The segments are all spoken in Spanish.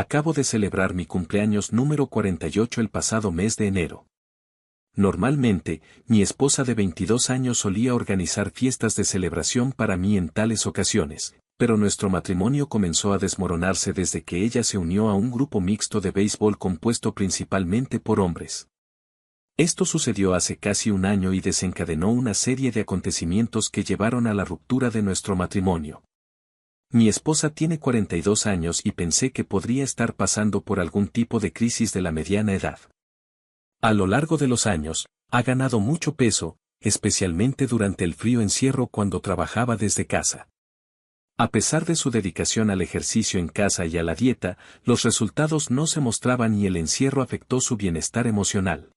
Acabo de celebrar mi cumpleaños número 48 el pasado mes de enero. Normalmente, mi esposa de 22 años solía organizar fiestas de celebración para mí en tales ocasiones, pero nuestro matrimonio comenzó a desmoronarse desde que ella se unió a un grupo mixto de béisbol compuesto principalmente por hombres. Esto sucedió hace casi un año y desencadenó una serie de acontecimientos que llevaron a la ruptura de nuestro matrimonio. Mi esposa tiene 42 años y pensé que podría estar pasando por algún tipo de crisis de la mediana edad. A lo largo de los años, ha ganado mucho peso, especialmente durante el frío encierro cuando trabajaba desde casa. A pesar de su dedicación al ejercicio en casa y a la dieta, los resultados no se mostraban y el encierro afectó su bienestar emocional.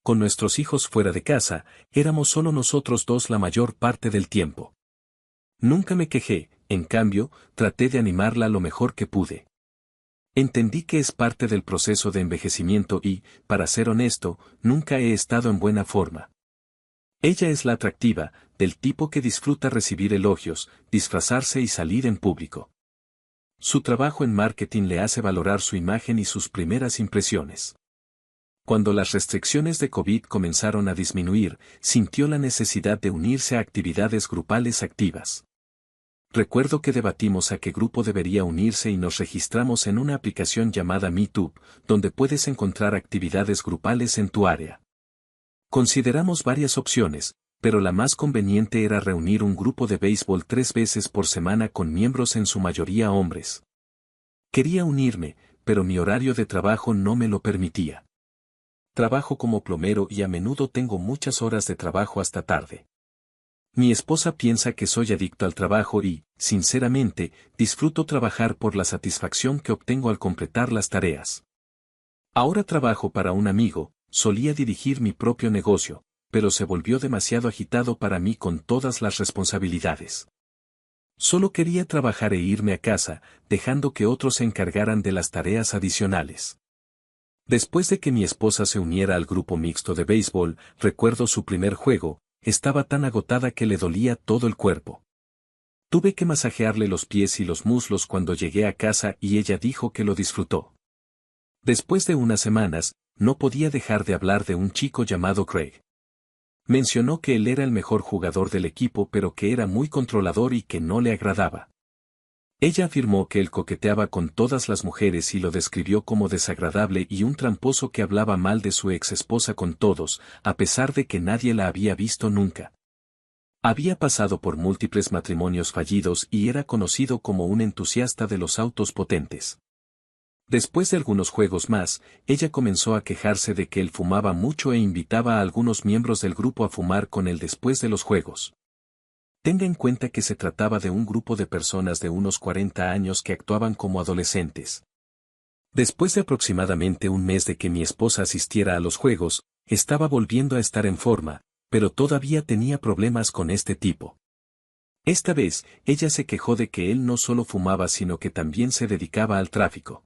Con nuestros hijos fuera de casa, éramos solo nosotros dos la mayor parte del tiempo. Nunca me quejé, en cambio, traté de animarla lo mejor que pude. Entendí que es parte del proceso de envejecimiento y, para ser honesto, nunca he estado en buena forma. Ella es la atractiva, del tipo que disfruta recibir elogios, disfrazarse y salir en público. Su trabajo en marketing le hace valorar su imagen y sus primeras impresiones. Cuando las restricciones de COVID comenzaron a disminuir, sintió la necesidad de unirse a actividades grupales activas. Recuerdo que debatimos a qué grupo debería unirse y nos registramos en una aplicación llamada Meetup, donde puedes encontrar actividades grupales en tu área. Consideramos varias opciones, pero la más conveniente era reunir un grupo de béisbol 3 veces por semana con miembros en su mayoría hombres. Quería unirme, pero mi horario de trabajo no me lo permitía. Trabajo como plomero y a menudo tengo muchas horas de trabajo hasta tarde. Mi esposa piensa que soy adicto al trabajo y, sinceramente, disfruto trabajar por la satisfacción que obtengo al completar las tareas. Ahora trabajo para un amigo, solía dirigir mi propio negocio, pero se volvió demasiado agitado para mí con todas las responsabilidades. Solo quería trabajar e irme a casa, dejando que otros se encargaran de las tareas adicionales. Después de que mi esposa se uniera al grupo mixto de béisbol, recuerdo su primer juego. Estaba tan agotada que le dolía todo el cuerpo. Tuve que masajearle los pies y los muslos cuando llegué a casa y ella dijo que lo disfrutó. Después de unas semanas, no podía dejar de hablar de un chico llamado Craig. Mencionó que él era el mejor jugador del equipo pero que era muy controlador y que no le agradaba. Ella afirmó que él coqueteaba con todas las mujeres y lo describió como desagradable y un tramposo que hablaba mal de su ex esposa con todos, a pesar de que nadie la había visto nunca. Había pasado por múltiples matrimonios fallidos y era conocido como un entusiasta de los autos potentes. Después de algunos juegos más, ella comenzó a quejarse de que él fumaba mucho e invitaba a algunos miembros del grupo a fumar con él después de los juegos. Tenga en cuenta que se trataba de un grupo de personas de unos 40 años que actuaban como adolescentes. Después de aproximadamente un mes de que mi esposa asistiera a los juegos, estaba volviendo a estar en forma, pero todavía tenía problemas con este tipo. Esta vez, ella se quejó de que él no solo fumaba sino que también se dedicaba al tráfico.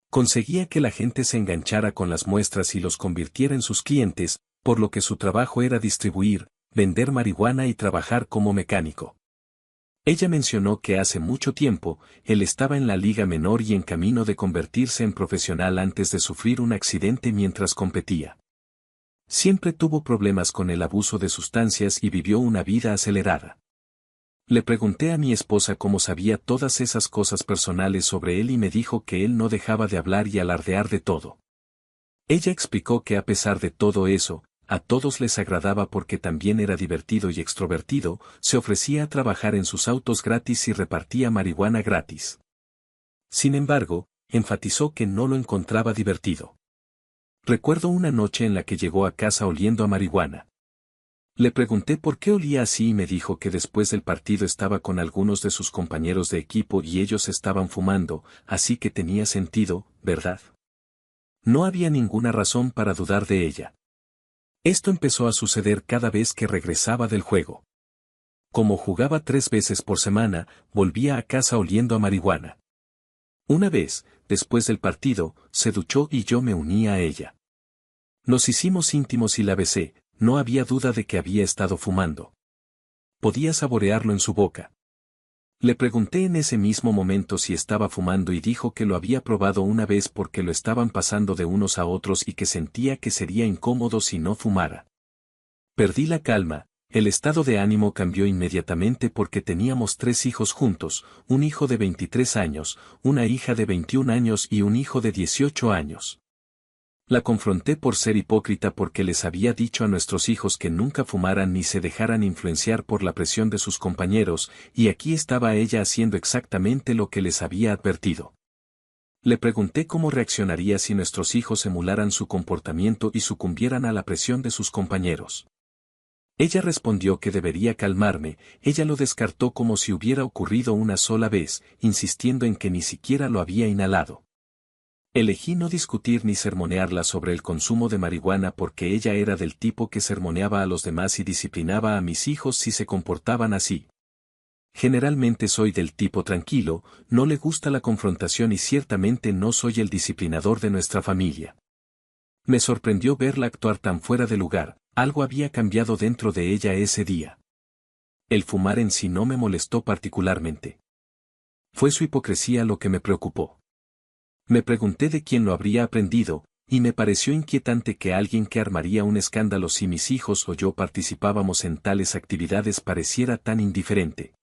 Conseguía que la gente se enganchara con las muestras y los convirtiera en sus clientes, por lo que su trabajo era distribuir, vender marihuana y trabajar como mecánico. Ella mencionó que hace mucho tiempo, él estaba en la liga menor y en camino de convertirse en profesional antes de sufrir un accidente mientras competía. Siempre tuvo problemas con el abuso de sustancias y vivió una vida acelerada. Le pregunté a mi esposa cómo sabía todas esas cosas personales sobre él y me dijo que él no dejaba de hablar y alardear de todo. Ella explicó que a pesar de todo eso, a todos les agradaba porque también era divertido y extrovertido, se ofrecía a trabajar en sus autos gratis y repartía marihuana gratis. Sin embargo, enfatizó que no lo encontraba divertido. Recuerdo una noche en la que llegó a casa oliendo a marihuana. Le pregunté por qué olía así y me dijo que después del partido estaba con algunos de sus compañeros de equipo y ellos estaban fumando, así que tenía sentido, ¿verdad? No había ninguna razón para dudar de ella. Esto empezó a suceder cada vez que regresaba del juego. Como jugaba 3 veces por semana, volvía a casa oliendo a marihuana. Una vez, después del partido, se duchó y yo me uní a ella. Nos hicimos íntimos y la besé, no había duda de que había estado fumando. Podía saborearlo en su boca. Le pregunté en ese mismo momento si estaba fumando y dijo que lo había probado una vez porque lo estaban pasando de unos a otros y que sentía que sería incómodo si no fumara. Perdí la calma, el estado de ánimo cambió inmediatamente porque teníamos 3 hijos juntos, un hijo de 23 años, una hija de 21 años y un hijo de 18 años. La confronté por ser hipócrita porque les había dicho a nuestros hijos que nunca fumaran ni se dejaran influenciar por la presión de sus compañeros, y aquí estaba ella haciendo exactamente lo que les había advertido. Le pregunté cómo reaccionaría si nuestros hijos emularan su comportamiento y sucumbieran a la presión de sus compañeros. Ella respondió que debería calmarme, ella lo descartó como si hubiera ocurrido una sola vez, insistiendo en que ni siquiera lo había inhalado. Elegí no discutir ni sermonearla sobre el consumo de marihuana porque ella era del tipo que sermoneaba a los demás y disciplinaba a mis hijos si se comportaban así. Generalmente soy del tipo tranquilo, no le gusta la confrontación y ciertamente no soy el disciplinador de nuestra familia. Me sorprendió verla actuar tan fuera de lugar, algo había cambiado dentro de ella ese día. El fumar en sí no me molestó particularmente. Fue su hipocresía lo que me preocupó. Me pregunté de quién lo habría aprendido, y me pareció inquietante que alguien que armaría un escándalo si mis hijos o yo participábamos en tales actividades pareciera tan indiferente.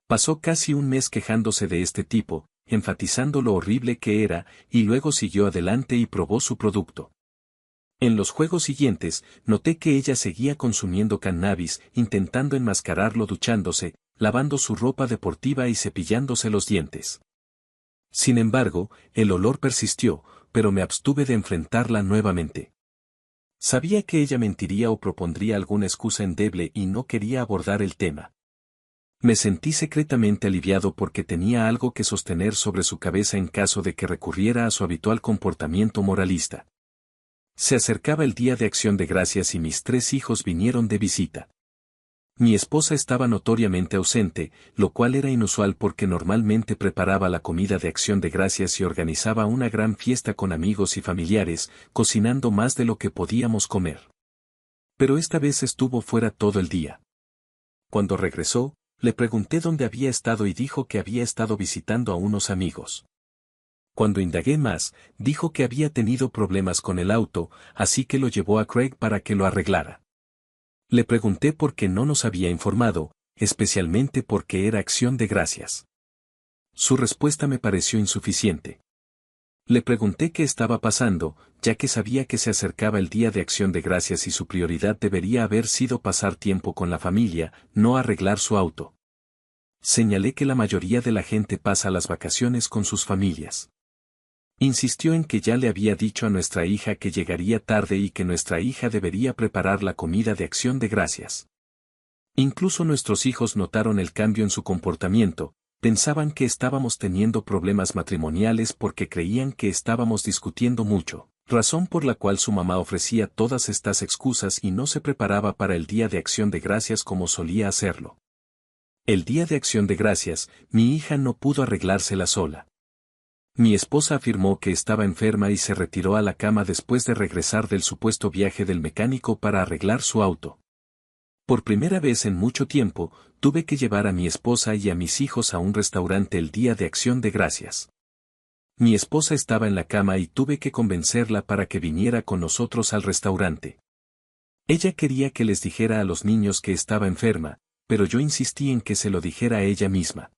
Pasó casi un mes quejándose de este tipo, enfatizando lo horrible que era, y luego siguió adelante y probó su producto. En los juegos siguientes, noté que ella seguía consumiendo cannabis, intentando enmascararlo duchándose, lavando su ropa deportiva y cepillándose los dientes. Sin embargo, el olor persistió, pero me abstuve de enfrentarla nuevamente. Sabía que ella mentiría o propondría alguna excusa endeble y no quería abordar el tema. Me sentí secretamente aliviado porque tenía algo que sostener sobre su cabeza en caso de que recurriera a su habitual comportamiento moralista. Se acercaba el Día de Acción de Gracias y mis 3 hijos vinieron de visita. Mi esposa estaba notoriamente ausente, lo cual era inusual porque normalmente preparaba la comida de Acción de Gracias y organizaba una gran fiesta con amigos y familiares, cocinando más de lo que podíamos comer. Pero esta vez estuvo fuera todo el día. Cuando regresó, le pregunté dónde había estado y dijo que había estado visitando a unos amigos. Cuando indagué más, dijo que había tenido problemas con el auto, así que lo llevó a Craig para que lo arreglara. Le pregunté por qué no nos había informado, especialmente porque era Acción de Gracias. Su respuesta me pareció insuficiente. Le pregunté qué estaba pasando, ya que sabía que se acercaba el Día de Acción de Gracias y su prioridad debería haber sido pasar tiempo con la familia, no arreglar su auto. Señalé que la mayoría de la gente pasa las vacaciones con sus familias. Insistió en que ya le había dicho a nuestra hija que llegaría tarde y que nuestra hija debería preparar la comida de Acción de Gracias. Incluso nuestros hijos notaron el cambio en su comportamiento, pensaban que estábamos teniendo problemas matrimoniales porque creían que estábamos discutiendo mucho, razón por la cual su mamá ofrecía todas estas excusas y no se preparaba para el Día de Acción de Gracias como solía hacerlo. El Día de Acción de Gracias, mi hija no pudo arreglársela sola. Mi esposa afirmó que estaba enferma y se retiró a la cama después de regresar del supuesto viaje del mecánico para arreglar su auto. Por primera vez en mucho tiempo, tuve que llevar a mi esposa y a mis hijos a un restaurante el Día de Acción de Gracias. Mi esposa estaba en la cama y tuve que convencerla para que viniera con nosotros al restaurante. Ella quería que les dijera a los niños que estaba enferma, pero yo insistí en que se lo dijera a ella misma.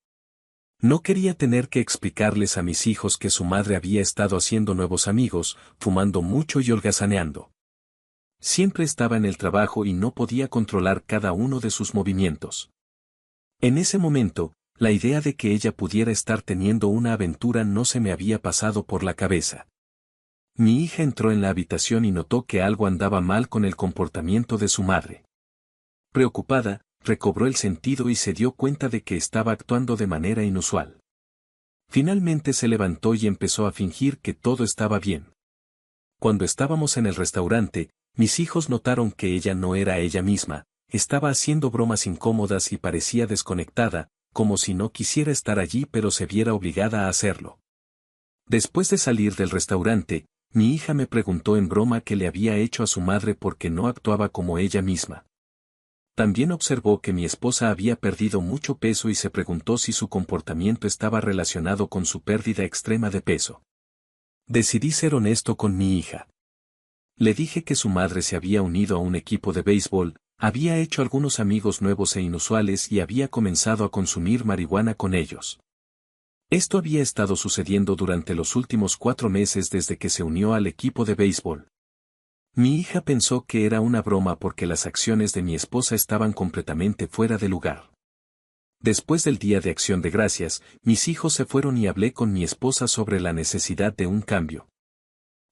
No quería tener que explicarles a mis hijos que su madre había estado haciendo nuevos amigos, fumando mucho y holgazaneando. Siempre estaba en el trabajo y no podía controlar cada uno de sus movimientos. En ese momento, la idea de que ella pudiera estar teniendo una aventura no se me había pasado por la cabeza. Mi hija entró en la habitación y notó que algo andaba mal con el comportamiento de su madre. Preocupada, recobró el sentido y se dio cuenta de que estaba actuando de manera inusual. Finalmente se levantó y empezó a fingir que todo estaba bien. Cuando estábamos en el restaurante, mis hijos notaron que ella no era ella misma, estaba haciendo bromas incómodas y parecía desconectada, como si no quisiera estar allí pero se viera obligada a hacerlo. Después de salir del restaurante, mi hija me preguntó en broma qué le había hecho a su madre porque no actuaba como ella misma. También observó que mi esposa había perdido mucho peso y se preguntó si su comportamiento estaba relacionado con su pérdida extrema de peso. Decidí ser honesto con mi hija. Le dije que su madre se había unido a un equipo de béisbol, había hecho algunos amigos nuevos e inusuales y había comenzado a consumir marihuana con ellos. Esto había estado sucediendo durante los últimos 4 meses desde que se unió al equipo de béisbol. Mi hija pensó que era una broma porque las acciones de mi esposa estaban completamente fuera de lugar. Después del Día de Acción de Gracias, mis hijos se fueron y hablé con mi esposa sobre la necesidad de un cambio.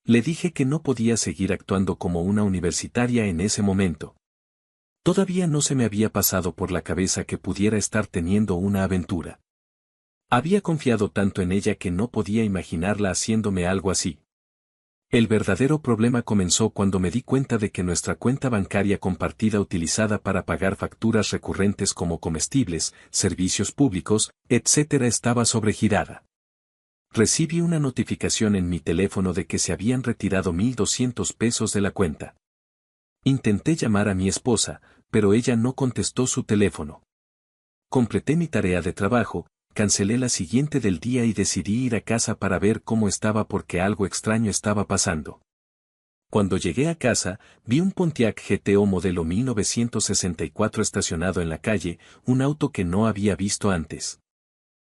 Le dije que no podía seguir actuando como una universitaria en ese momento. Todavía no se me había pasado por la cabeza que pudiera estar teniendo una aventura. Había confiado tanto en ella que no podía imaginarla haciéndome algo así. El verdadero problema comenzó cuando me di cuenta de que nuestra cuenta bancaria compartida utilizada para pagar facturas recurrentes como comestibles, servicios públicos, etc. estaba sobregirada. Recibí una notificación en mi teléfono de que se habían retirado $1,200 de la cuenta. Intenté llamar a mi esposa, pero ella no contestó su teléfono. Completé mi tarea de trabajo, cancelé la siguiente del día y decidí ir a casa para ver cómo estaba porque algo extraño estaba pasando. Cuando llegué a casa, vi un Pontiac GTO modelo 1964 estacionado en la calle, un auto que no había visto antes.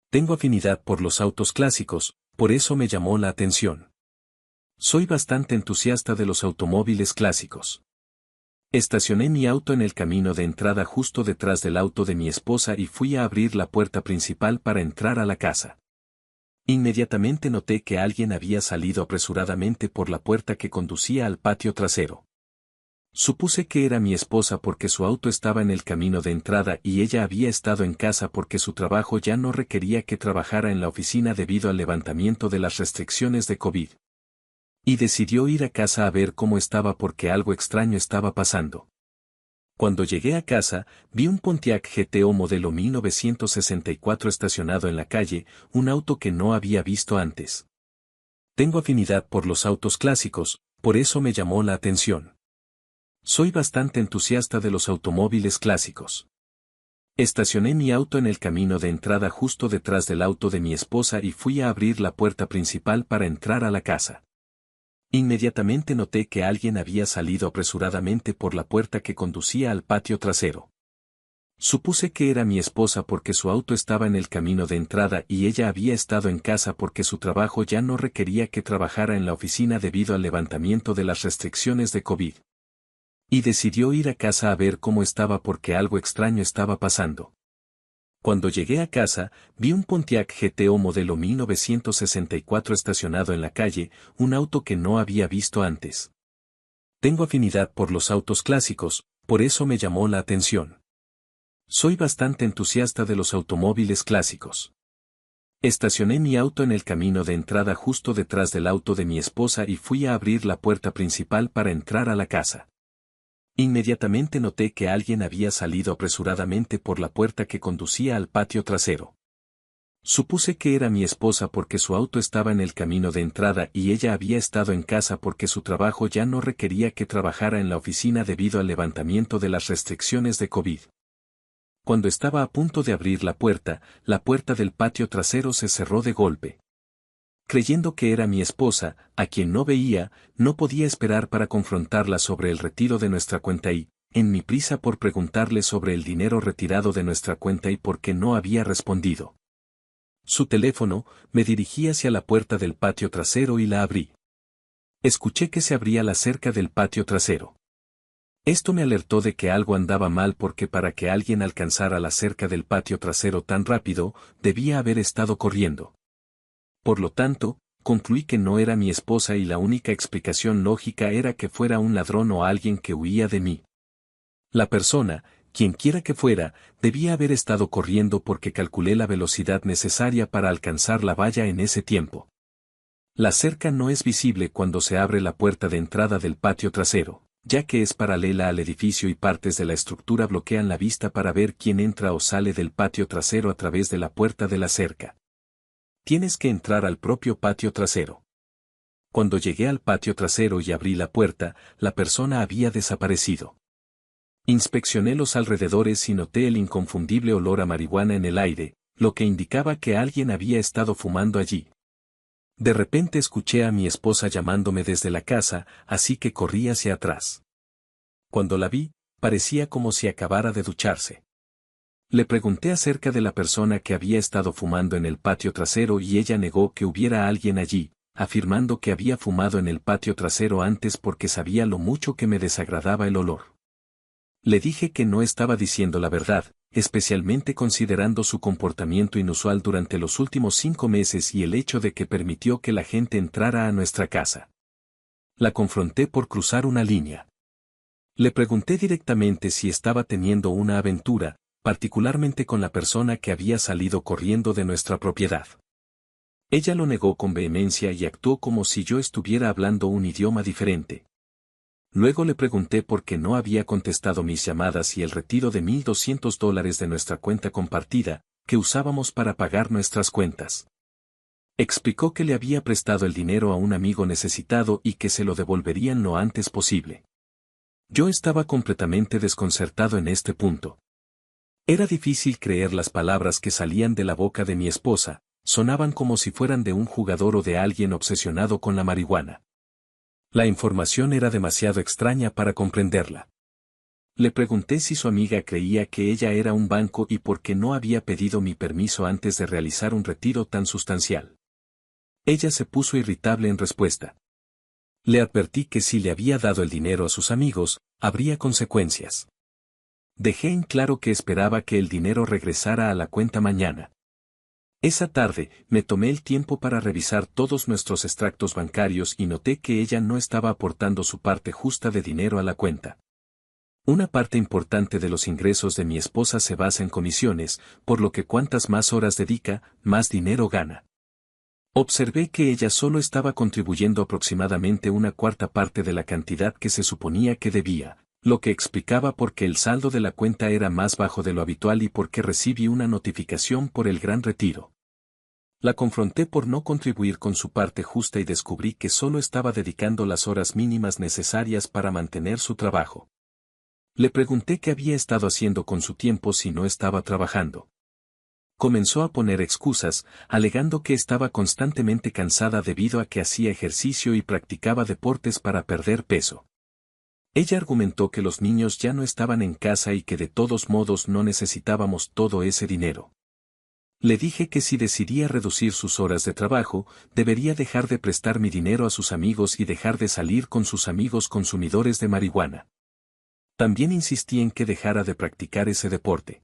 Tengo afinidad por los autos clásicos, por eso me llamó la atención. Soy bastante entusiasta de los automóviles clásicos. Estacioné mi auto en el camino de entrada justo detrás del auto de mi esposa y fui a abrir la puerta principal para entrar a la casa. Inmediatamente noté que alguien había salido apresuradamente por la puerta que conducía al patio trasero. Supuse que era mi esposa porque su auto estaba en el camino de entrada y ella había estado en casa porque su trabajo ya no requería que trabajara en la oficina debido al levantamiento de las restricciones de COVID. Y decidió ir a casa a ver cómo estaba porque algo extraño estaba pasando. Cuando llegué a casa, vi un Pontiac GTO modelo 1964 estacionado en la calle, un auto que no había visto antes. Tengo afinidad por los autos clásicos, por eso me llamó la atención. Soy bastante entusiasta de los automóviles clásicos. Estacioné mi auto en el camino de entrada justo detrás del auto de mi esposa y fui a abrir la puerta principal para entrar a la casa. Inmediatamente noté que alguien había salido apresuradamente por la puerta que conducía al patio trasero. Supuse que era mi esposa porque su auto estaba en el camino de entrada y ella había estado en casa porque su trabajo ya no requería que trabajara en la oficina debido al levantamiento de las restricciones de COVID. Y decidió ir a casa a ver cómo estaba porque algo extraño estaba pasando. Cuando llegué a casa, vi un Pontiac GTO modelo 1964 estacionado en la calle, un auto que no había visto antes. Tengo afinidad por los autos clásicos, por eso me llamó la atención. Soy bastante entusiasta de los automóviles clásicos. Estacioné mi auto en el camino de entrada justo detrás del auto de mi esposa y fui a abrir la puerta principal para entrar a la casa. Inmediatamente noté que alguien había salido apresuradamente por la puerta que conducía al patio trasero. Supuse que era mi esposa porque su auto estaba en el camino de entrada y ella había estado en casa porque su trabajo ya no requería que trabajara en la oficina debido al levantamiento de las restricciones de COVID. Cuando estaba a punto de abrir la puerta del patio trasero se cerró de golpe. Creyendo que era mi esposa, a quien no veía, no podía esperar para confrontarla sobre el retiro de nuestra cuenta y, en mi prisa por preguntarle sobre el dinero retirado de nuestra cuenta y por qué no había respondido su teléfono, me dirigí hacia la puerta del patio trasero y la abrí. Escuché que se abría la cerca del patio trasero. Esto me alertó de que algo andaba mal porque para que alguien alcanzara la cerca del patio trasero tan rápido, debía haber estado corriendo. Por lo tanto, concluí que no era mi esposa y la única explicación lógica era que fuera un ladrón o alguien que huía de mí. La persona, quienquiera que fuera, debía haber estado corriendo porque calculé la velocidad necesaria para alcanzar la valla en ese tiempo. La cerca no es visible cuando se abre la puerta de entrada del patio trasero, ya que es paralela al edificio y partes de la estructura bloquean la vista para ver quién entra o sale del patio trasero a través de la puerta de la cerca. Tienes que entrar al propio patio trasero. Cuando llegué al patio trasero y abrí la puerta, la persona había desaparecido. Inspeccioné los alrededores y noté el inconfundible olor a marihuana en el aire, lo que indicaba que alguien había estado fumando allí. De repente escuché a mi esposa llamándome desde la casa, así que corrí hacia atrás. Cuando la vi, parecía como si acabara de ducharse. Le pregunté acerca de la persona que había estado fumando en el patio trasero y ella negó que hubiera alguien allí, afirmando que había fumado en el patio trasero antes porque sabía lo mucho que me desagradaba el olor. Le dije que no estaba diciendo la verdad, especialmente considerando su comportamiento inusual durante los últimos 5 meses y el hecho de que permitió que la gente entrara a nuestra casa. La confronté por cruzar una línea. Le pregunté directamente si estaba teniendo una aventura, particularmente con la persona que había salido corriendo de nuestra propiedad. Ella lo negó con vehemencia y actuó como si yo estuviera hablando un idioma diferente. Luego le pregunté por qué no había contestado mis llamadas y el retiro de $1,200 de nuestra cuenta compartida, que usábamos para pagar nuestras cuentas. Explicó que le había prestado el dinero a un amigo necesitado y que se lo devolverían lo antes posible. Yo estaba completamente desconcertado en este punto. Era difícil creer las palabras que salían de la boca de mi esposa, sonaban como si fueran de un jugador o de alguien obsesionado con la marihuana. La información era demasiado extraña para comprenderla. Le pregunté si su amiga creía que ella era un banco y por qué no había pedido mi permiso antes de realizar un retiro tan sustancial. Ella se puso irritable en respuesta. Le advertí que si le había dado el dinero a sus amigos, habría consecuencias. Dejé en claro que esperaba que el dinero regresara a la cuenta mañana. Esa tarde, me tomé el tiempo para revisar todos nuestros extractos bancarios y noté que ella no estaba aportando su parte justa de dinero a la cuenta. Una parte importante de los ingresos de mi esposa se basa en comisiones, por lo que cuantas más horas dedica, más dinero gana. Observé que ella solo estaba contribuyendo aproximadamente una cuarta parte de la cantidad que se suponía que debía, lo que explicaba por qué el saldo de la cuenta era más bajo de lo habitual y por qué recibí una notificación por el gran retiro. La confronté por no contribuir con su parte justa y descubrí que solo estaba dedicando las horas mínimas necesarias para mantener su trabajo. Le pregunté qué había estado haciendo con su tiempo si no estaba trabajando. Comenzó a poner excusas, alegando que estaba constantemente cansada debido a que hacía ejercicio y practicaba deportes para perder peso. Ella argumentó que los niños ya no estaban en casa y que de todos modos no necesitábamos todo ese dinero. Le dije que si decidía reducir sus horas de trabajo, debería dejar de prestar mi dinero a sus amigos y dejar de salir con sus amigos consumidores de marihuana. También insistí en que dejara de practicar ese deporte.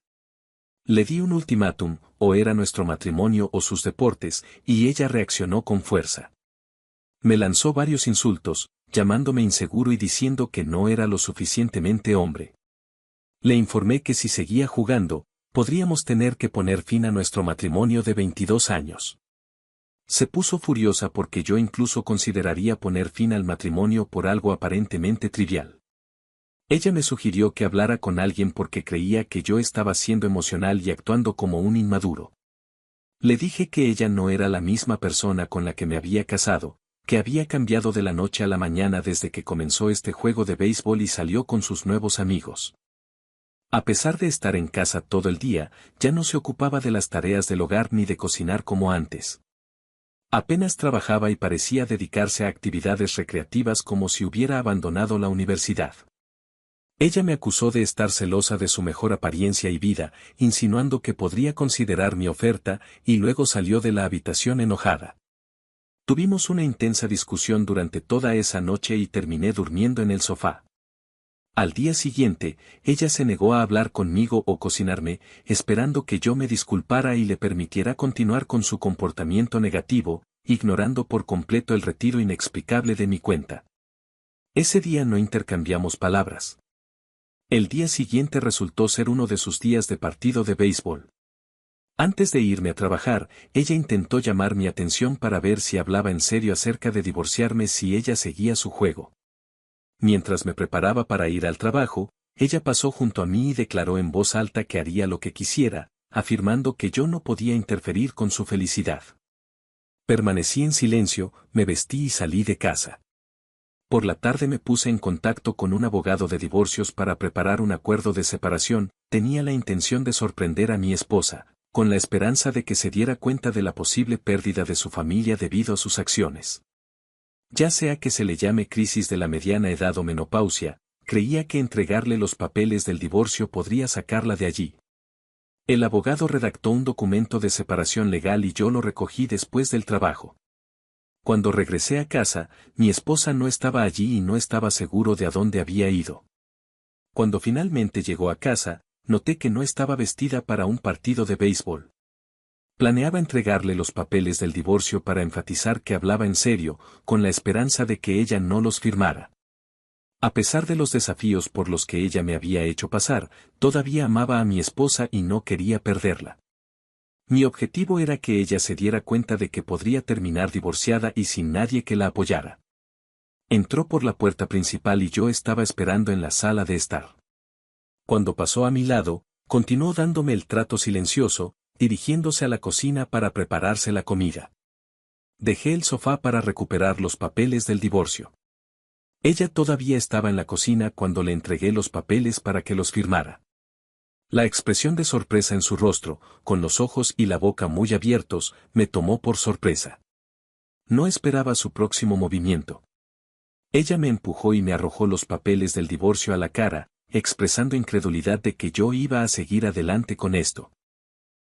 Le di un ultimátum, o era nuestro matrimonio o sus deportes, y ella reaccionó con fuerza. Me lanzó varios insultos, llamándome inseguro y diciendo que no era lo suficientemente hombre. Le informé que si seguía jugando, podríamos tener que poner fin a nuestro matrimonio de 22 años. Se puso furiosa porque yo incluso consideraría poner fin al matrimonio por algo aparentemente trivial. Ella me sugirió que hablara con alguien porque creía que yo estaba siendo emocional y actuando como un inmaduro. Le dije que ella no era la misma persona con la que me había casado, que había cambiado de la noche a la mañana desde que comenzó este juego de béisbol y salió con sus nuevos amigos. A pesar de estar en casa todo el día, ya no se ocupaba de las tareas del hogar ni de cocinar como antes. Apenas trabajaba y parecía dedicarse a actividades recreativas como si hubiera abandonado la universidad. Ella me acusó de estar celosa de su mejor apariencia y vida, insinuando que podría considerar mi oferta, y luego salió de la habitación enojada. Tuvimos una intensa discusión durante toda esa noche y terminé durmiendo en el sofá. Al día siguiente, ella se negó a hablar conmigo o cocinarme, esperando que yo me disculpara y le permitiera continuar con su comportamiento negativo, ignorando por completo el retiro inexplicable de mi cuenta. Ese día no intercambiamos palabras. El día siguiente resultó ser uno de sus días de partido de béisbol. Antes de irme a trabajar, ella intentó llamar mi atención para ver si hablaba en serio acerca de divorciarme si ella seguía su juego. Mientras me preparaba para ir al trabajo, ella pasó junto a mí y declaró en voz alta que haría lo que quisiera, afirmando que yo no podía interferir con su felicidad. Permanecí en silencio, me vestí y salí de casa. Por la tarde me puse en contacto con un abogado de divorcios para preparar un acuerdo de separación. Tenía la intención de sorprender a mi esposa, con la esperanza de que se diera cuenta de la posible pérdida de su familia debido a sus acciones. Ya sea que se le llame crisis de la mediana edad o menopausia, creía que entregarle los papeles del divorcio podría sacarla de allí. El abogado redactó un documento de separación legal y yo lo recogí después del trabajo. Cuando regresé a casa, mi esposa no estaba allí y no estaba seguro de a dónde había ido. Cuando finalmente llegó a casa, noté que no estaba vestida para un partido de béisbol. Planeaba entregarle los papeles del divorcio para enfatizar que hablaba en serio, con la esperanza de que ella no los firmara. A pesar de los desafíos por los que ella me había hecho pasar, todavía amaba a mi esposa y no quería perderla. Mi objetivo era que ella se diera cuenta de que podría terminar divorciada y sin nadie que la apoyara. Entró por la puerta principal y yo estaba esperando en la sala de estar. Cuando pasó a mi lado, continuó dándome el trato silencioso, dirigiéndose a la cocina para prepararse la comida. Dejé el sofá para recuperar los papeles del divorcio. Ella todavía estaba en la cocina cuando le entregué los papeles para que los firmara. La expresión de sorpresa en su rostro, con los ojos y la boca muy abiertos, me tomó por sorpresa. No esperaba su próximo movimiento. Ella me empujó y me arrojó los papeles del divorcio a la cara, expresando incredulidad de que yo iba a seguir adelante con esto.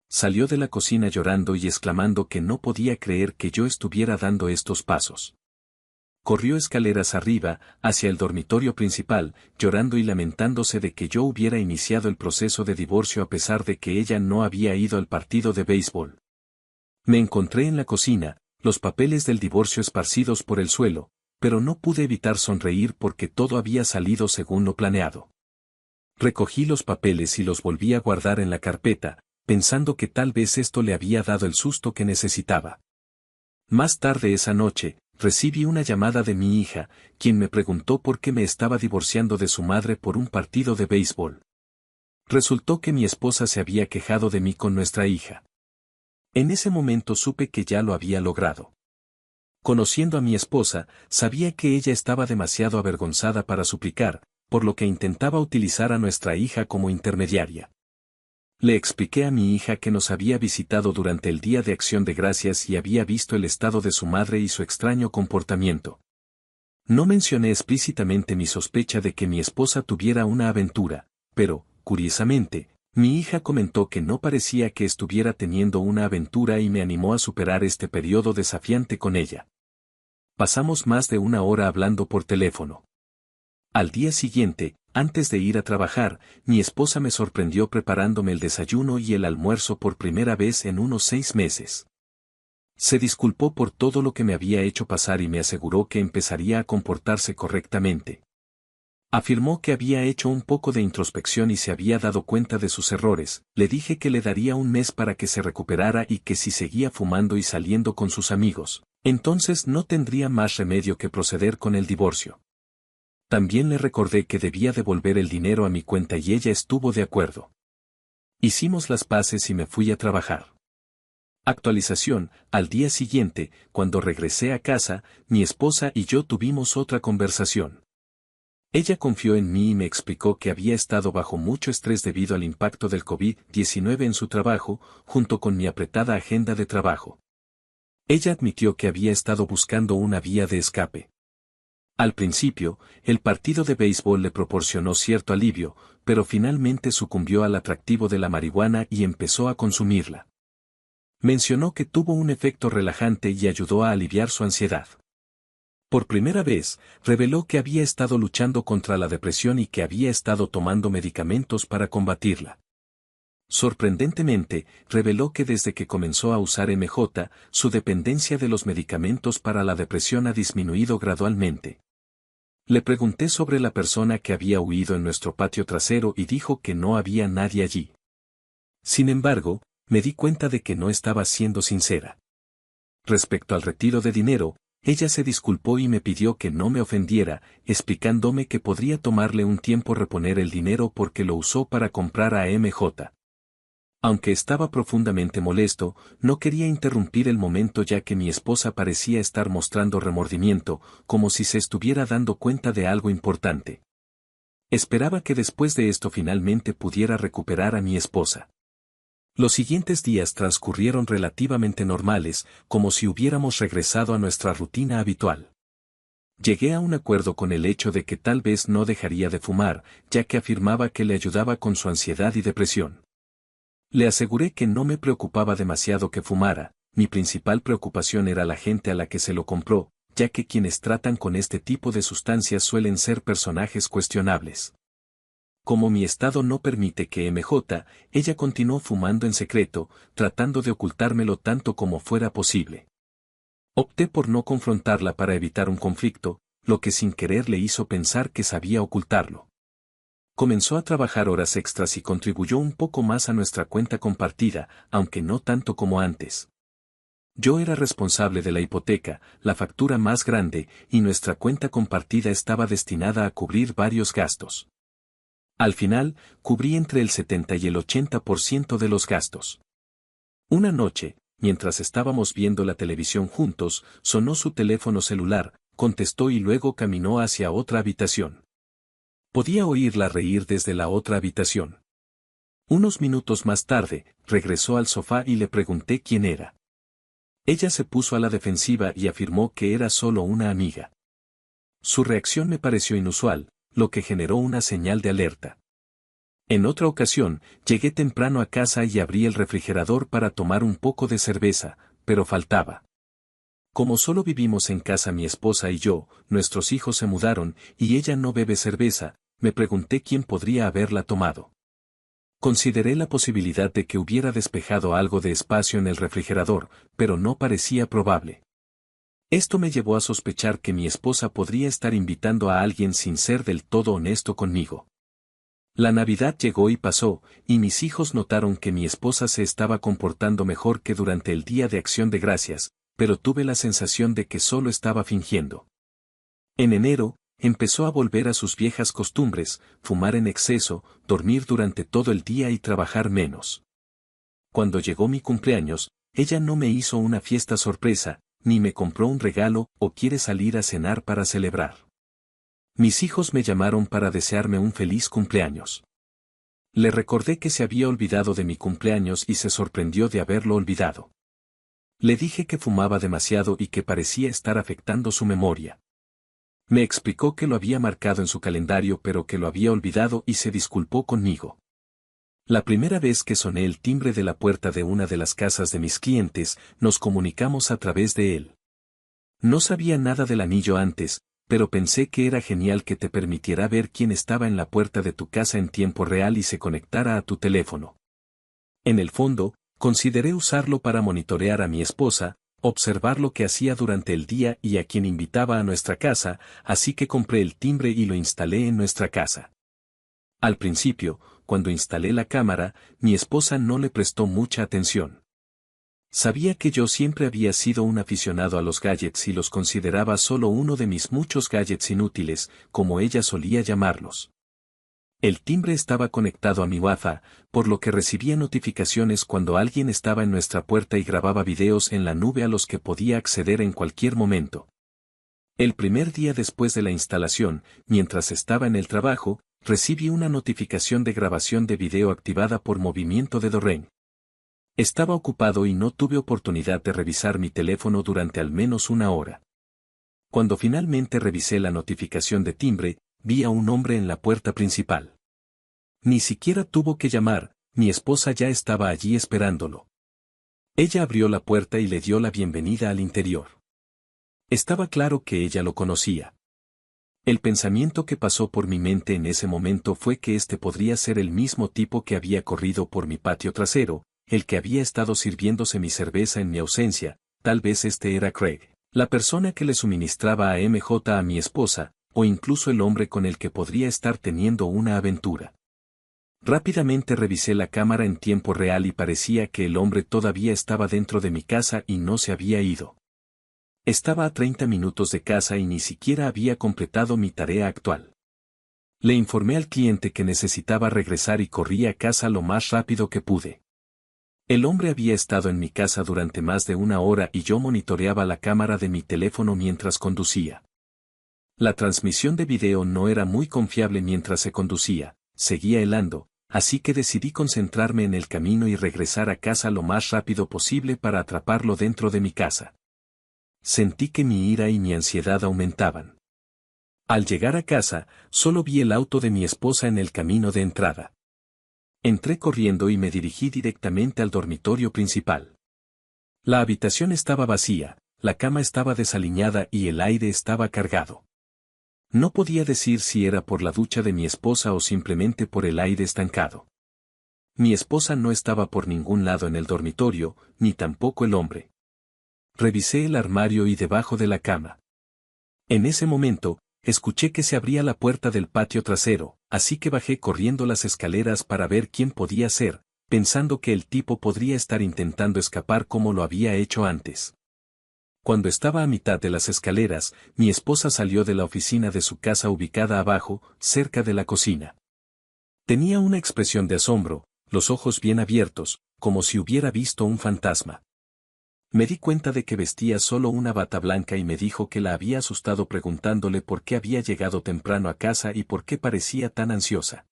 Salió de la cocina llorando y exclamando que no podía creer que yo estuviera dando estos pasos. Corrió escaleras arriba, hacia el dormitorio principal, llorando y lamentándose de que yo hubiera iniciado el proceso de divorcio a pesar de que ella no había ido al partido de béisbol. Me encontré en la cocina, los papeles del divorcio esparcidos por el suelo, pero no pude evitar sonreír porque todo había salido según lo planeado. Recogí los papeles y los volví a guardar en la carpeta, pensando que tal vez esto le había dado el susto que necesitaba. Más tarde esa noche, recibí una llamada de mi hija, quien me preguntó por qué me estaba divorciando de su madre por un partido de béisbol. Resultó que mi esposa se había quejado de mí con nuestra hija. En ese momento supe que ya lo había logrado. Conociendo a mi esposa, sabía que ella estaba demasiado avergonzada para suplicar, por lo que intentaba utilizar a nuestra hija como intermediaria. Le expliqué a mi hija que nos había visitado durante el Día de Acción de Gracias y había visto el estado de su madre y su extraño comportamiento. No mencioné explícitamente mi sospecha de que mi esposa tuviera una aventura, pero, curiosamente, mi hija comentó que no parecía que estuviera teniendo una aventura y me animó a superar este periodo desafiante con ella. Pasamos más de una hora hablando por teléfono. Al día siguiente, antes de ir a trabajar, mi esposa me sorprendió preparándome el desayuno y el almuerzo por primera vez en unos 6 meses. Se disculpó por todo lo que me había hecho pasar y me aseguró que empezaría a comportarse correctamente. Afirmó que había hecho un poco de introspección y se había dado cuenta de sus errores. Le dije que le daría un mes para que se recuperara y que si seguía fumando y saliendo con sus amigos, entonces no tendría más remedio que proceder con el divorcio. También le recordé que debía devolver el dinero a mi cuenta y ella estuvo de acuerdo. Hicimos las paces y me fui a trabajar. Actualización: al día siguiente, cuando regresé a casa, mi esposa y yo tuvimos otra conversación. Ella confió en mí y me explicó que había estado bajo mucho estrés debido al impacto del COVID-19 en su trabajo, junto con mi apretada agenda de trabajo. Ella admitió que había estado buscando una vía de escape. Al principio, el partido de béisbol le proporcionó cierto alivio, pero finalmente sucumbió al atractivo de la marihuana y empezó a consumirla. Mencionó que tuvo un efecto relajante y ayudó a aliviar su ansiedad. Por primera vez, reveló que había estado luchando contra la depresión y que había estado tomando medicamentos para combatirla. Sorprendentemente, reveló que desde que comenzó a usar MJ, su dependencia de los medicamentos para la depresión ha disminuido gradualmente. Le pregunté sobre la persona que había huido en nuestro patio trasero y dijo que no había nadie allí. Sin embargo, me di cuenta de que no estaba siendo sincera. Respecto al retiro de dinero, ella se disculpó y me pidió que no me ofendiera, explicándome que podría tomarle un tiempo reponer el dinero porque lo usó para comprar a MJ. Aunque estaba profundamente molesto, no quería interrumpir el momento ya que mi esposa parecía estar mostrando remordimiento, como si se estuviera dando cuenta de algo importante. Esperaba que después de esto finalmente pudiera recuperar a mi esposa. Los siguientes días transcurrieron relativamente normales, como si hubiéramos regresado a nuestra rutina habitual. Llegué a un acuerdo con el hecho de que tal vez no dejaría de fumar, ya que afirmaba que le ayudaba con su ansiedad y depresión. Le aseguré que no me preocupaba demasiado que fumara, mi principal preocupación era la gente a la que se lo compró, ya que quienes tratan con este tipo de sustancias suelen ser personajes cuestionables. Como mi estado no permite que ella continuó fumando en secreto, tratando de ocultármelo tanto como fuera posible. Opté por no confrontarla para evitar un conflicto, lo que sin querer le hizo pensar que sabía ocultarlo. Comenzó a trabajar horas extras y contribuyó un poco más a nuestra cuenta compartida, aunque no tanto como antes. Yo era responsable de la hipoteca, la factura más grande, y nuestra cuenta compartida estaba destinada a cubrir varios gastos. Al final, cubrí entre el 70 y el 80% de los gastos. Una noche, mientras estábamos viendo la televisión juntos, sonó su teléfono celular, contestó y luego caminó hacia otra habitación. Podía oírla reír desde la otra habitación. Unos minutos más tarde, regresó al sofá y le pregunté quién era. Ella se puso a la defensiva y afirmó que era solo una amiga. Su reacción me pareció inusual, lo que generó una señal de alerta. En otra ocasión, llegué temprano a casa y abrí el refrigerador para tomar un poco de cerveza, pero faltaba. Como solo vivimos en casa mi esposa y yo, nuestros hijos se mudaron, y ella no bebe cerveza, me pregunté quién podría haberla tomado. Consideré la posibilidad de que hubiera despejado algo de espacio en el refrigerador, pero no parecía probable. Esto me llevó a sospechar que mi esposa podría estar invitando a alguien sin ser del todo honesto conmigo. La Navidad llegó y pasó, y mis hijos notaron que mi esposa se estaba comportando mejor que durante el Día de Acción de Gracias, pero tuve la sensación de que solo estaba fingiendo. En enero, empezó a volver a sus viejas costumbres, fumar en exceso, dormir durante todo el día y trabajar menos. Cuando llegó mi cumpleaños, ella no me hizo una fiesta sorpresa, ni me compró un regalo o quiere salir a cenar para celebrar. Mis hijos me llamaron para desearme un feliz cumpleaños. Le recordé que se había olvidado de mi cumpleaños y se sorprendió de haberlo olvidado. Le dije que fumaba demasiado y que parecía estar afectando su memoria. Me explicó que lo había marcado en su calendario pero que lo había olvidado y se disculpó conmigo. La primera vez que soné el timbre de la puerta de una de las casas de mis clientes, nos comunicamos a través de él. No sabía nada del anillo antes, pero pensé que era genial que te permitiera ver quién estaba en la puerta de tu casa en tiempo real y se conectara a tu teléfono. En el fondo, consideré usarlo para monitorear a mi esposa, observar lo que hacía durante el día y a quien invitaba a nuestra casa, así que compré el timbre y lo instalé en nuestra casa. Al principio, cuando instalé la cámara, mi esposa no le prestó mucha atención. Sabía que yo siempre había sido un aficionado a los gadgets y los consideraba solo uno de mis muchos gadgets inútiles, como ella solía llamarlos. El timbre estaba conectado a mi Wi-Fi, por lo que recibía notificaciones cuando alguien estaba en nuestra puerta y grababa videos en la nube a los que podía acceder en cualquier momento. El primer día después de la instalación, mientras estaba en el trabajo, recibí una notificación de grabación de video activada por movimiento de Doreen. Estaba ocupado y no tuve oportunidad de revisar mi teléfono durante al menos una hora. Cuando finalmente revisé la notificación de timbre, vi a un hombre en la puerta principal. Ni siquiera tuvo que llamar, mi esposa ya estaba allí esperándolo. Ella abrió la puerta y le dio la bienvenida al interior. Estaba claro que ella lo conocía. El pensamiento que pasó por mi mente en ese momento fue que este podría ser el mismo tipo que había corrido por mi patio trasero, el que había estado sirviéndose mi cerveza en mi ausencia, tal vez este era Craig, la persona que le suministraba a MJ a mi esposa, o incluso el hombre con el que podría estar teniendo una aventura. Rápidamente revisé la cámara en tiempo real y parecía que el hombre todavía estaba dentro de mi casa y no se había ido. Estaba a 30 minutos de casa y ni siquiera había completado mi tarea actual. Le informé al cliente que necesitaba regresar y corrí a casa lo más rápido que pude. El hombre había estado en mi casa durante más de una hora y yo monitoreaba la cámara de mi teléfono mientras conducía. La transmisión de video no era muy confiable mientras se conducía, seguía helando, así que decidí concentrarme en el camino y regresar a casa lo más rápido posible para atraparlo dentro de mi casa. Sentí que mi ira y mi ansiedad aumentaban. Al llegar a casa, solo vi el auto de mi esposa en el camino de entrada. Entré corriendo y me dirigí directamente al dormitorio principal. La habitación estaba vacía, la cama estaba desaliñada y el aire estaba cargado. No podía decir si era por la ducha de mi esposa o simplemente por el aire estancado. Mi esposa no estaba por ningún lado en el dormitorio, ni tampoco el hombre. Revisé el armario y debajo de la cama. En ese momento, escuché que se abría la puerta del patio trasero, así que bajé corriendo las escaleras para ver quién podía ser, pensando que el tipo podría estar intentando escapar como lo había hecho antes. Cuando estaba a mitad de las escaleras, mi esposa salió de la oficina de su casa ubicada abajo, cerca de la cocina. Tenía una expresión de asombro, los ojos bien abiertos, como si hubiera visto un fantasma. Me di cuenta de que vestía solo una bata blanca y me dijo que la había asustado preguntándole por qué había llegado temprano a casa y por qué parecía tan ansiosa.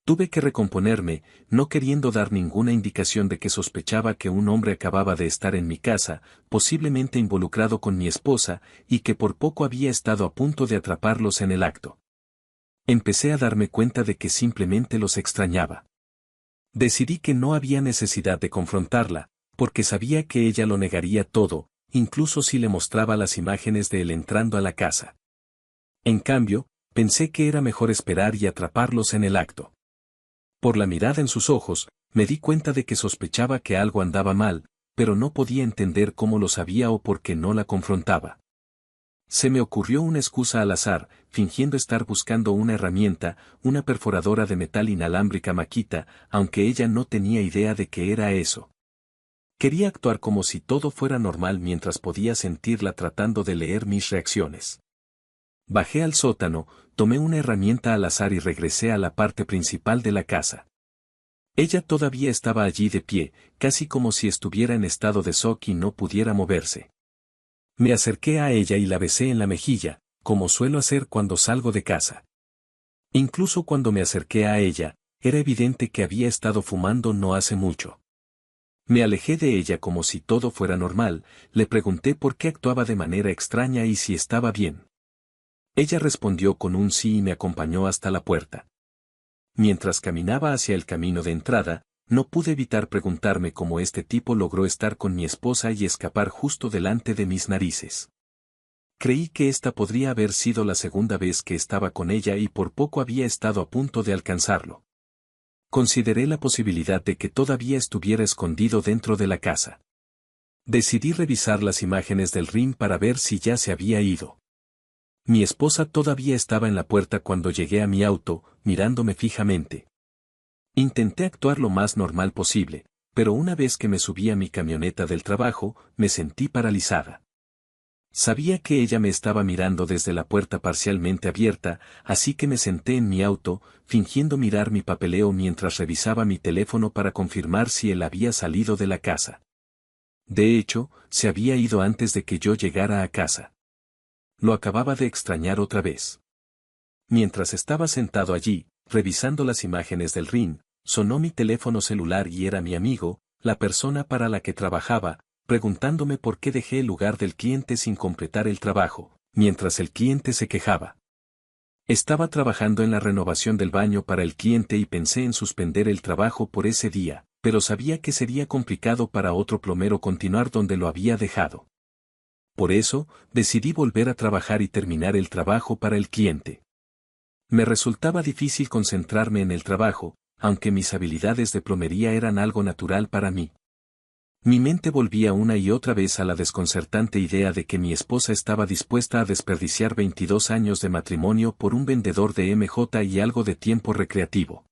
Tuve que recomponerme, no queriendo dar ninguna indicación de que sospechaba que un hombre acababa de estar en mi casa, posiblemente involucrado con mi esposa, y que por poco había estado a punto de atraparlos en el acto. Empecé a darme cuenta de que simplemente los extrañaba. Decidí que no había necesidad de confrontarla, porque sabía que ella lo negaría todo, incluso si le mostraba las imágenes de él entrando a la casa. En cambio, pensé que era mejor esperar y atraparlos en el acto. Por la mirada en sus ojos, me di cuenta de que sospechaba que algo andaba mal, pero no podía entender cómo lo sabía o por qué no la confrontaba. Se me ocurrió una excusa al azar, fingiendo estar buscando una herramienta, una perforadora de metal inalámbrica Makita, aunque ella no tenía idea de qué era eso. Quería actuar como si todo fuera normal mientras podía sentirla tratando de leer mis reacciones. Bajé al sótano, tomé una herramienta al azar y regresé a la parte principal de la casa. Ella todavía estaba allí de pie, casi como si estuviera en estado de shock y no pudiera moverse. Me acerqué a ella y la besé en la mejilla, como suelo hacer cuando salgo de casa. Incluso cuando me acerqué a ella, era evidente que había estado fumando no hace mucho. Me alejé de ella como si todo fuera normal, le pregunté por qué actuaba de manera extraña y si estaba bien. Ella respondió con un sí y me acompañó hasta la puerta. Mientras caminaba hacia el camino de entrada, no pude evitar preguntarme cómo este tipo logró estar con mi esposa y escapar justo delante de mis narices. Creí que esta podría haber sido la segunda vez que estaba con ella y por poco había estado a punto de alcanzarlo. Consideré la posibilidad de que todavía estuviera escondido dentro de la casa. Decidí revisar las imágenes del ring para ver si ya se había ido. Mi esposa todavía estaba en la puerta cuando llegué a mi auto, mirándome fijamente. Intenté actuar lo más normal posible, pero una vez que me subí a mi camioneta del trabajo, me sentí paralizada. Sabía que ella me estaba mirando desde la puerta parcialmente abierta, así que me senté en mi auto, fingiendo mirar mi papeleo mientras revisaba mi teléfono para confirmar si él había salido de la casa. De hecho, se había ido antes de que yo llegara a casa. Lo acababa de extrañar otra vez. Mientras estaba sentado allí, revisando las imágenes del ring, sonó mi teléfono celular y era mi amigo, la persona para la que trabajaba, preguntándome por qué dejé el lugar del cliente sin completar el trabajo, mientras el cliente se quejaba. Estaba trabajando en la renovación del baño para el cliente y pensé en suspender el trabajo por ese día, pero sabía que sería complicado para otro plomero continuar donde lo había dejado. Por eso, decidí volver a trabajar y terminar el trabajo para el cliente. Me resultaba difícil concentrarme en el trabajo, aunque mis habilidades de plomería eran algo natural para mí. Mi mente volvía una y otra vez a la desconcertante idea de que mi esposa estaba dispuesta a desperdiciar 22 años de matrimonio por un vendedor de MJ y algo de tiempo recreativo.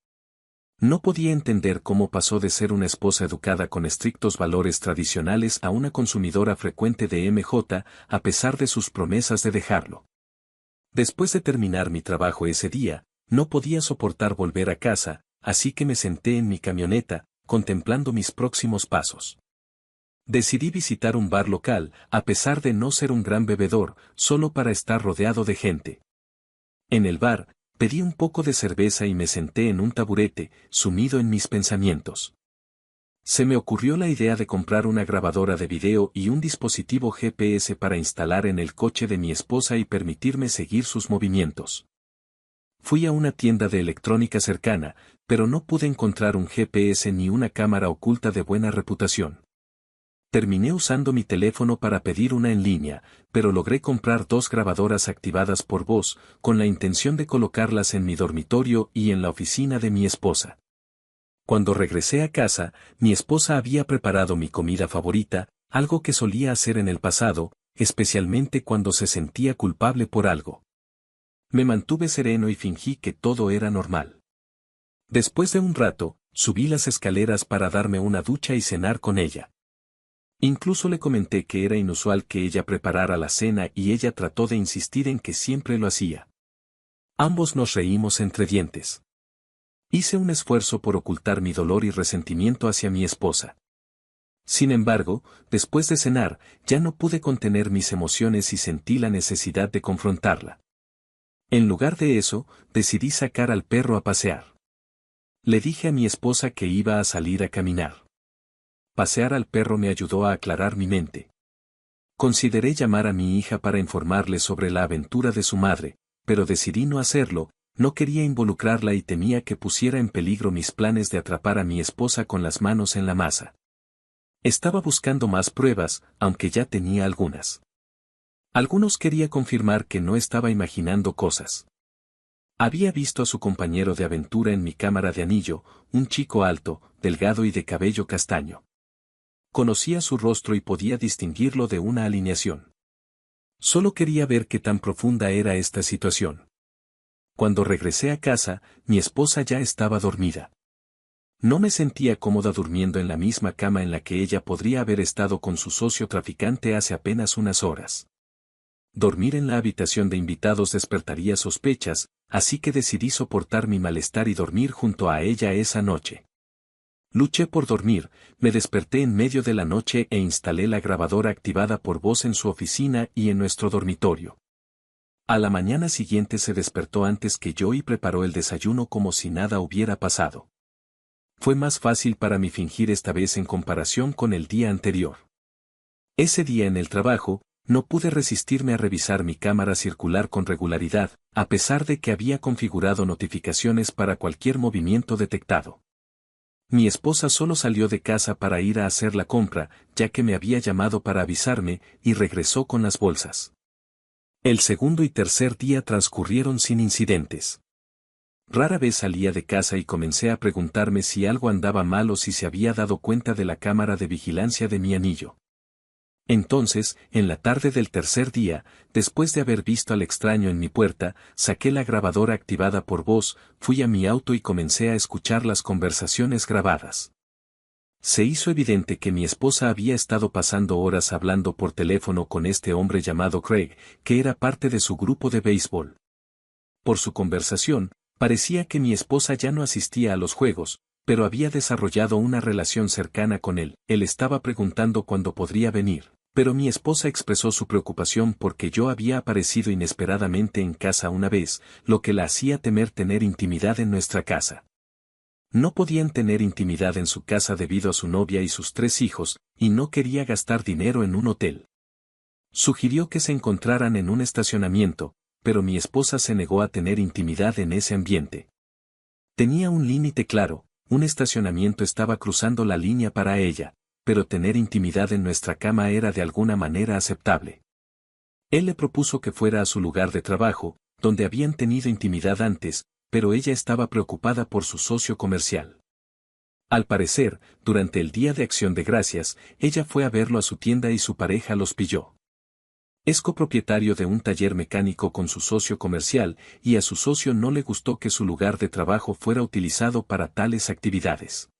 No podía entender cómo pasó de ser una esposa educada con estrictos valores tradicionales a una consumidora frecuente de MJ, a pesar de sus promesas de dejarlo. Después de terminar mi trabajo ese día, no podía soportar volver a casa, así que me senté en mi camioneta, contemplando mis próximos pasos. Decidí visitar un bar local, a pesar de no ser un gran bebedor, solo para estar rodeado de gente. En el bar, pedí un poco de cerveza y me senté en un taburete, sumido en mis pensamientos. Se me ocurrió la idea de comprar una grabadora de video y un dispositivo GPS para instalar en el coche de mi esposa y permitirme seguir sus movimientos. Fui a una tienda de electrónica cercana, pero no pude encontrar un GPS ni una cámara oculta de buena reputación. Terminé usando mi teléfono para pedir una en línea, pero logré comprar 2 grabadoras activadas por voz, con la intención de colocarlas en mi dormitorio y en la oficina de mi esposa. Cuando regresé a casa, mi esposa había preparado mi comida favorita, algo que solía hacer en el pasado, especialmente cuando se sentía culpable por algo. Me mantuve sereno y fingí que todo era normal. Después de un rato, subí las escaleras para darme una ducha y cenar con ella. Incluso le comenté que era inusual que ella preparara la cena y ella trató de insistir en que siempre lo hacía. Ambos nos reímos entre dientes. Hice un esfuerzo por ocultar mi dolor y resentimiento hacia mi esposa. Sin embargo, después de cenar, ya no pude contener mis emociones y sentí la necesidad de confrontarla. En lugar de eso, decidí sacar al perro a pasear. Le dije a mi esposa que iba a salir a caminar. Pasear al perro me ayudó a aclarar mi mente. Consideré llamar a mi hija para informarle sobre la aventura de su madre, pero decidí no hacerlo, no quería involucrarla y temía que pusiera en peligro mis planes de atrapar a mi esposa con las manos en la masa. Estaba buscando más pruebas, aunque ya tenía algunas. Algunos quería confirmar que no estaba imaginando cosas. Había visto a su compañero de aventura en mi cámara de anillo, un chico alto, delgado y de cabello castaño. Conocía su rostro y podía distinguirlo de una alineación. Solo quería ver qué tan profunda era esta situación. Cuando regresé a casa, mi esposa ya estaba dormida. No me sentía cómoda durmiendo en la misma cama en la que ella podría haber estado con su socio traficante hace apenas unas horas. Dormir en la habitación de invitados despertaría sospechas, así que decidí soportar mi malestar y dormir junto a ella esa noche. Luché por dormir, me desperté en medio de la noche e instalé la grabadora activada por voz en su oficina y en nuestro dormitorio. A la mañana siguiente se despertó antes que yo y preparó el desayuno como si nada hubiera pasado. Fue más fácil para mí fingir esta vez en comparación con el día anterior. Ese día en el trabajo, no pude resistirme a revisar mi cámara circular con regularidad, a pesar de que había configurado notificaciones para cualquier movimiento detectado. Mi esposa solo salió de casa para ir a hacer la compra, ya que me había llamado para avisarme, y regresó con las bolsas. El segundo y tercer día transcurrieron sin incidentes. Rara vez salía de casa y comencé a preguntarme si algo andaba mal o si se había dado cuenta de la cámara de vigilancia de mi anillo. Entonces, en la tarde del tercer día, después de haber visto al extraño en mi puerta, saqué la grabadora activada por voz, fui a mi auto y comencé a escuchar las conversaciones grabadas. Se hizo evidente que mi esposa había estado pasando horas hablando por teléfono con este hombre llamado Craig, que era parte de su grupo de béisbol. Por su conversación, parecía que mi esposa ya no asistía a los juegos, pero había desarrollado una relación cercana con él. Él estaba preguntando cuándo podría venir. Pero mi esposa expresó su preocupación porque yo había aparecido inesperadamente en casa una vez, lo que la hacía temer tener intimidad en nuestra casa. No podían tener intimidad en su casa debido a su novia y sus 3 hijos, y no quería gastar dinero en un hotel. Sugirió que se encontraran en un estacionamiento, pero mi esposa se negó a tener intimidad en ese ambiente. Tenía un límite claro, un estacionamiento estaba cruzando la línea para ella, pero tener intimidad en nuestra cama era de alguna manera aceptable. Él le propuso que fuera a su lugar de trabajo, donde habían tenido intimidad antes, pero ella estaba preocupada por su socio comercial. Al parecer, durante el Día de Acción de Gracias, ella fue a verlo a su tienda y su pareja los pilló. Es copropietario de un taller mecánico con su socio comercial, y a su socio no le gustó que su lugar de trabajo fuera utilizado para tales actividades.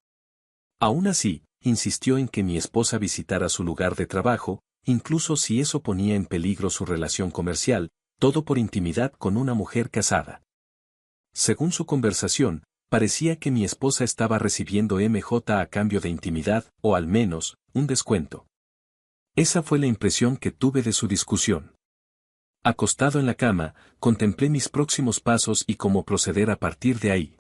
Aún así, insistió en que mi esposa visitara su lugar de trabajo, incluso si eso ponía en peligro su relación comercial, todo por intimidad con una mujer casada. Según su conversación, Parecía que mi esposa estaba recibiendo MJ a cambio de intimidad, o al menos, un descuento. Esa fue la impresión que tuve de su discusión. Acostado en la cama, contemplé mis próximos pasos y cómo proceder a partir de ahí.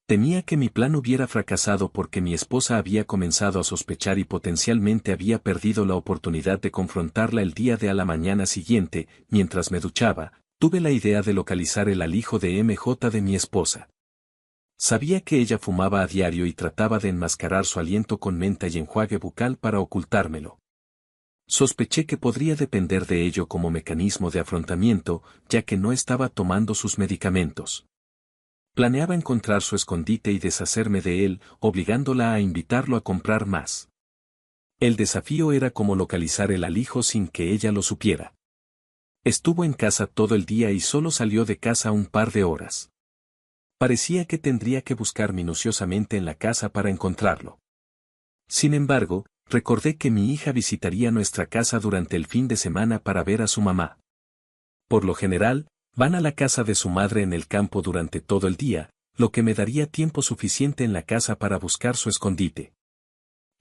Temía que mi plan hubiera fracasado porque mi esposa había comenzado a sospechar y potencialmente había perdido la oportunidad de confrontarla el día de a la mañana siguiente. Mientras me duchaba, tuve la idea de localizar el alijo de MJ de mi esposa. Sabía que ella fumaba a diario y trataba de enmascarar su aliento con menta y enjuague bucal para ocultármelo. Sospeché que podría depender de ello como mecanismo de afrontamiento, ya que no estaba tomando sus medicamentos. Planeaba encontrar su escondite y deshacerme de él, obligándola a invitarlo a comprar más. El desafío era cómo localizar el alijo sin que ella lo supiera. Estuvo en casa todo el día y solo salió de casa un par de horas. Parecía que tendría que buscar minuciosamente en la casa para encontrarlo. Sin embargo, recordé que mi hija visitaría nuestra casa durante el fin de semana para ver a su mamá. Por lo general, van a la casa de su madre en el campo durante todo el día, lo que me daría tiempo suficiente en la casa para buscar su escondite.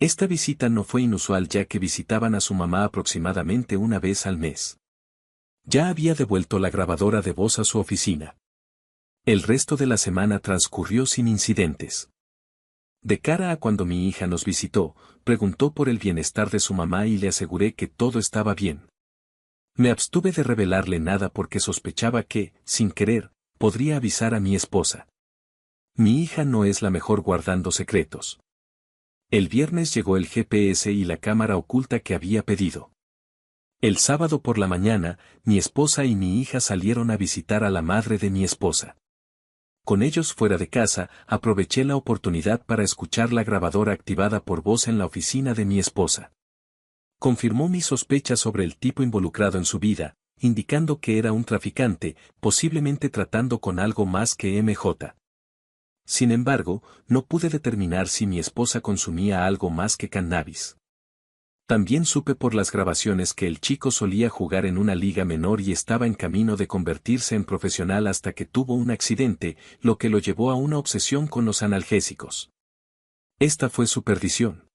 Esta visita no fue inusual ya que visitaban a su mamá aproximadamente una vez al mes. Ya había devuelto la grabadora de voz a su oficina. El resto de la semana transcurrió sin incidentes. De cara a cuando mi hija nos visitó, preguntó por el bienestar de su mamá y le aseguré que todo estaba bien. Me abstuve de revelarle nada porque sospechaba que, sin querer, podría avisar a mi esposa. Mi hija no es la mejor guardando secretos. El viernes llegó el GPS y la cámara oculta que había pedido. El sábado por la mañana, mi esposa y mi hija salieron a visitar a la madre de mi esposa. Con ellos fuera de casa, aproveché la oportunidad para escuchar la grabadora activada por voz en la oficina de mi esposa. Confirmó mis sospechas sobre el tipo involucrado en su vida, indicando que era un traficante, posiblemente tratando con algo más que MJ. Sin embargo, no pude determinar si mi esposa consumía algo más que cannabis. También supe por las grabaciones que el chico solía jugar en una liga menor y estaba en camino de convertirse en profesional hasta que tuvo un accidente, lo que lo llevó a una obsesión con los analgésicos. Esta fue su perdición.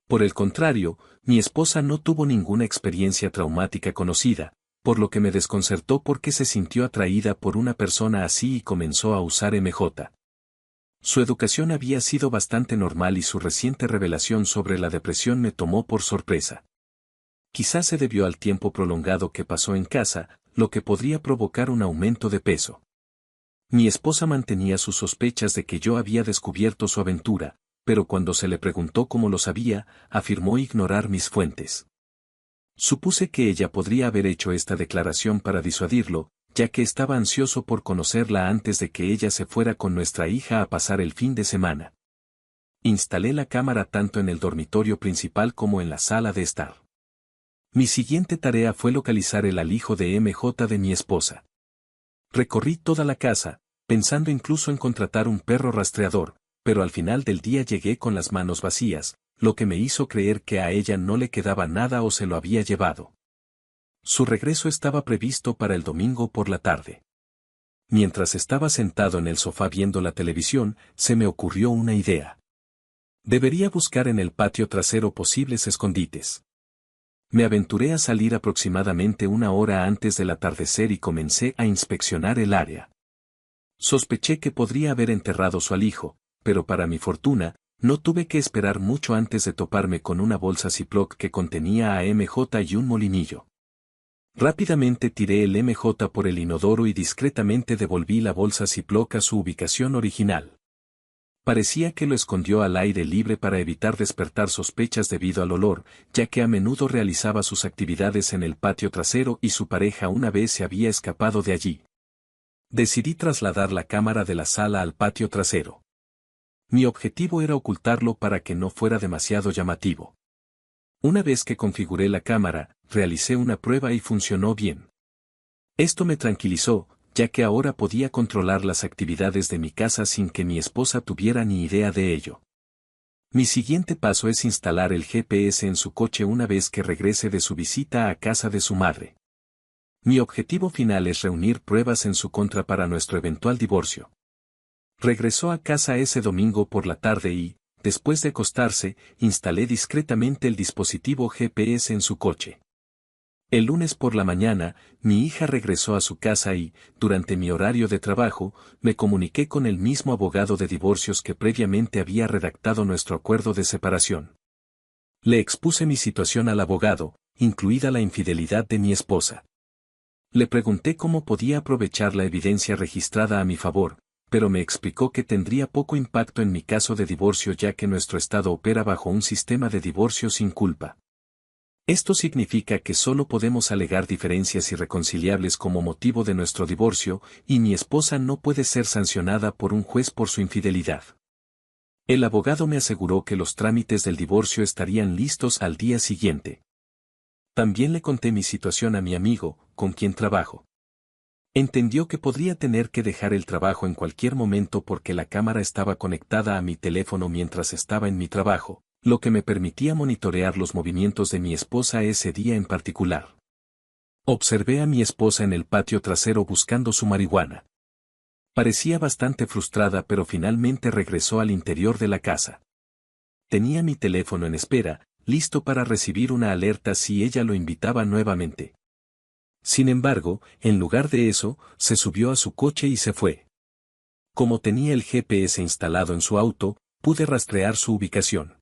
Por el contrario, mi esposa no tuvo ninguna experiencia traumática conocida, por lo que me desconcertó porque se sintió atraída por una persona así y comenzó a usar MJ. Su educación había sido bastante normal y su reciente revelación sobre la depresión me tomó por sorpresa. Quizás se debió al tiempo prolongado que pasó en casa, lo que podría provocar un aumento de peso. Mi esposa mantenía sus sospechas de que yo había descubierto su aventura, pero cuando se le preguntó cómo lo sabía, afirmó ignorar mis fuentes. Supuse que ella podría haber hecho esta declaración para disuadirlo, ya que estaba ansioso por conocerla antes de que ella se fuera con nuestra hija a pasar el fin de semana. Instalé la cámara tanto en el dormitorio principal como en la sala de estar. Mi siguiente tarea fue localizar el alijo de MJ de mi esposa. Recorrí toda la casa, pensando incluso en contratar un perro rastreador, pero al final del día llegué con las manos vacías, lo que me hizo creer que a ella no le quedaba nada o se lo había llevado. Su regreso estaba previsto para el domingo por la tarde. Mientras estaba sentado en el sofá viendo la televisión, se me ocurrió una idea. Debería buscar en el patio trasero posibles escondites. Me aventuré a salir aproximadamente una hora antes del atardecer y comencé a inspeccionar el área. Sospeché que podría haber enterrado su alijo, pero para mi fortuna, no tuve que esperar mucho antes de toparme con una bolsa Ziploc que contenía a MJ y un molinillo. Rápidamente tiré el MJ por el inodoro y discretamente devolví la bolsa Ziploc a su ubicación original. Parecía que lo escondió al aire libre para evitar despertar sospechas debido al olor, ya que a menudo realizaba sus actividades en el patio trasero y su pareja una vez se había escapado de allí. Decidí trasladar la cámara de la sala al patio trasero. Mi objetivo era ocultarlo para que no fuera demasiado llamativo. Una vez que configuré la cámara, realicé una prueba y funcionó bien. Esto me tranquilizó, ya que ahora podía controlar las actividades de mi casa sin que mi esposa tuviera ni idea de ello. Mi siguiente paso es instalar el GPS en su coche una vez que regrese de su visita a casa de su madre. Mi objetivo final es reunir pruebas en su contra para nuestro eventual divorcio. Regresó a casa ese domingo por la tarde y, después de acostarse, instalé discretamente el dispositivo GPS en su coche. El lunes por la mañana, mi hija regresó a su casa y, durante mi horario de trabajo, me comuniqué con el mismo abogado de divorcios que previamente había redactado nuestro acuerdo de separación. Le expuse mi situación al abogado, incluida la infidelidad de mi esposa. Le pregunté cómo podía aprovechar la evidencia registrada a mi favor, pero me explicó que tendría poco impacto en mi caso de divorcio ya que nuestro estado opera bajo un sistema de divorcio sin culpa. Esto significa que solo podemos alegar diferencias irreconciliables como motivo de nuestro divorcio, y mi esposa no puede ser sancionada por un juez por su infidelidad. El abogado me aseguró que los trámites del divorcio estarían listos al día siguiente. También le conté mi situación a mi amigo, con quien trabajo. Entendió que podría tener que dejar el trabajo en cualquier momento porque la cámara estaba conectada a mi teléfono mientras estaba en mi trabajo, lo que me permitía monitorear los movimientos de mi esposa ese día en particular. Observé a mi esposa en el patio trasero buscando su marihuana. Parecía bastante frustrada pero finalmente regresó al interior de la casa. Tenía mi teléfono en espera, listo para recibir una alerta si ella lo invitaba nuevamente. Sin embargo, en lugar de eso, se subió a su coche y se fue. Como tenía el GPS instalado en su auto, pude rastrear su ubicación.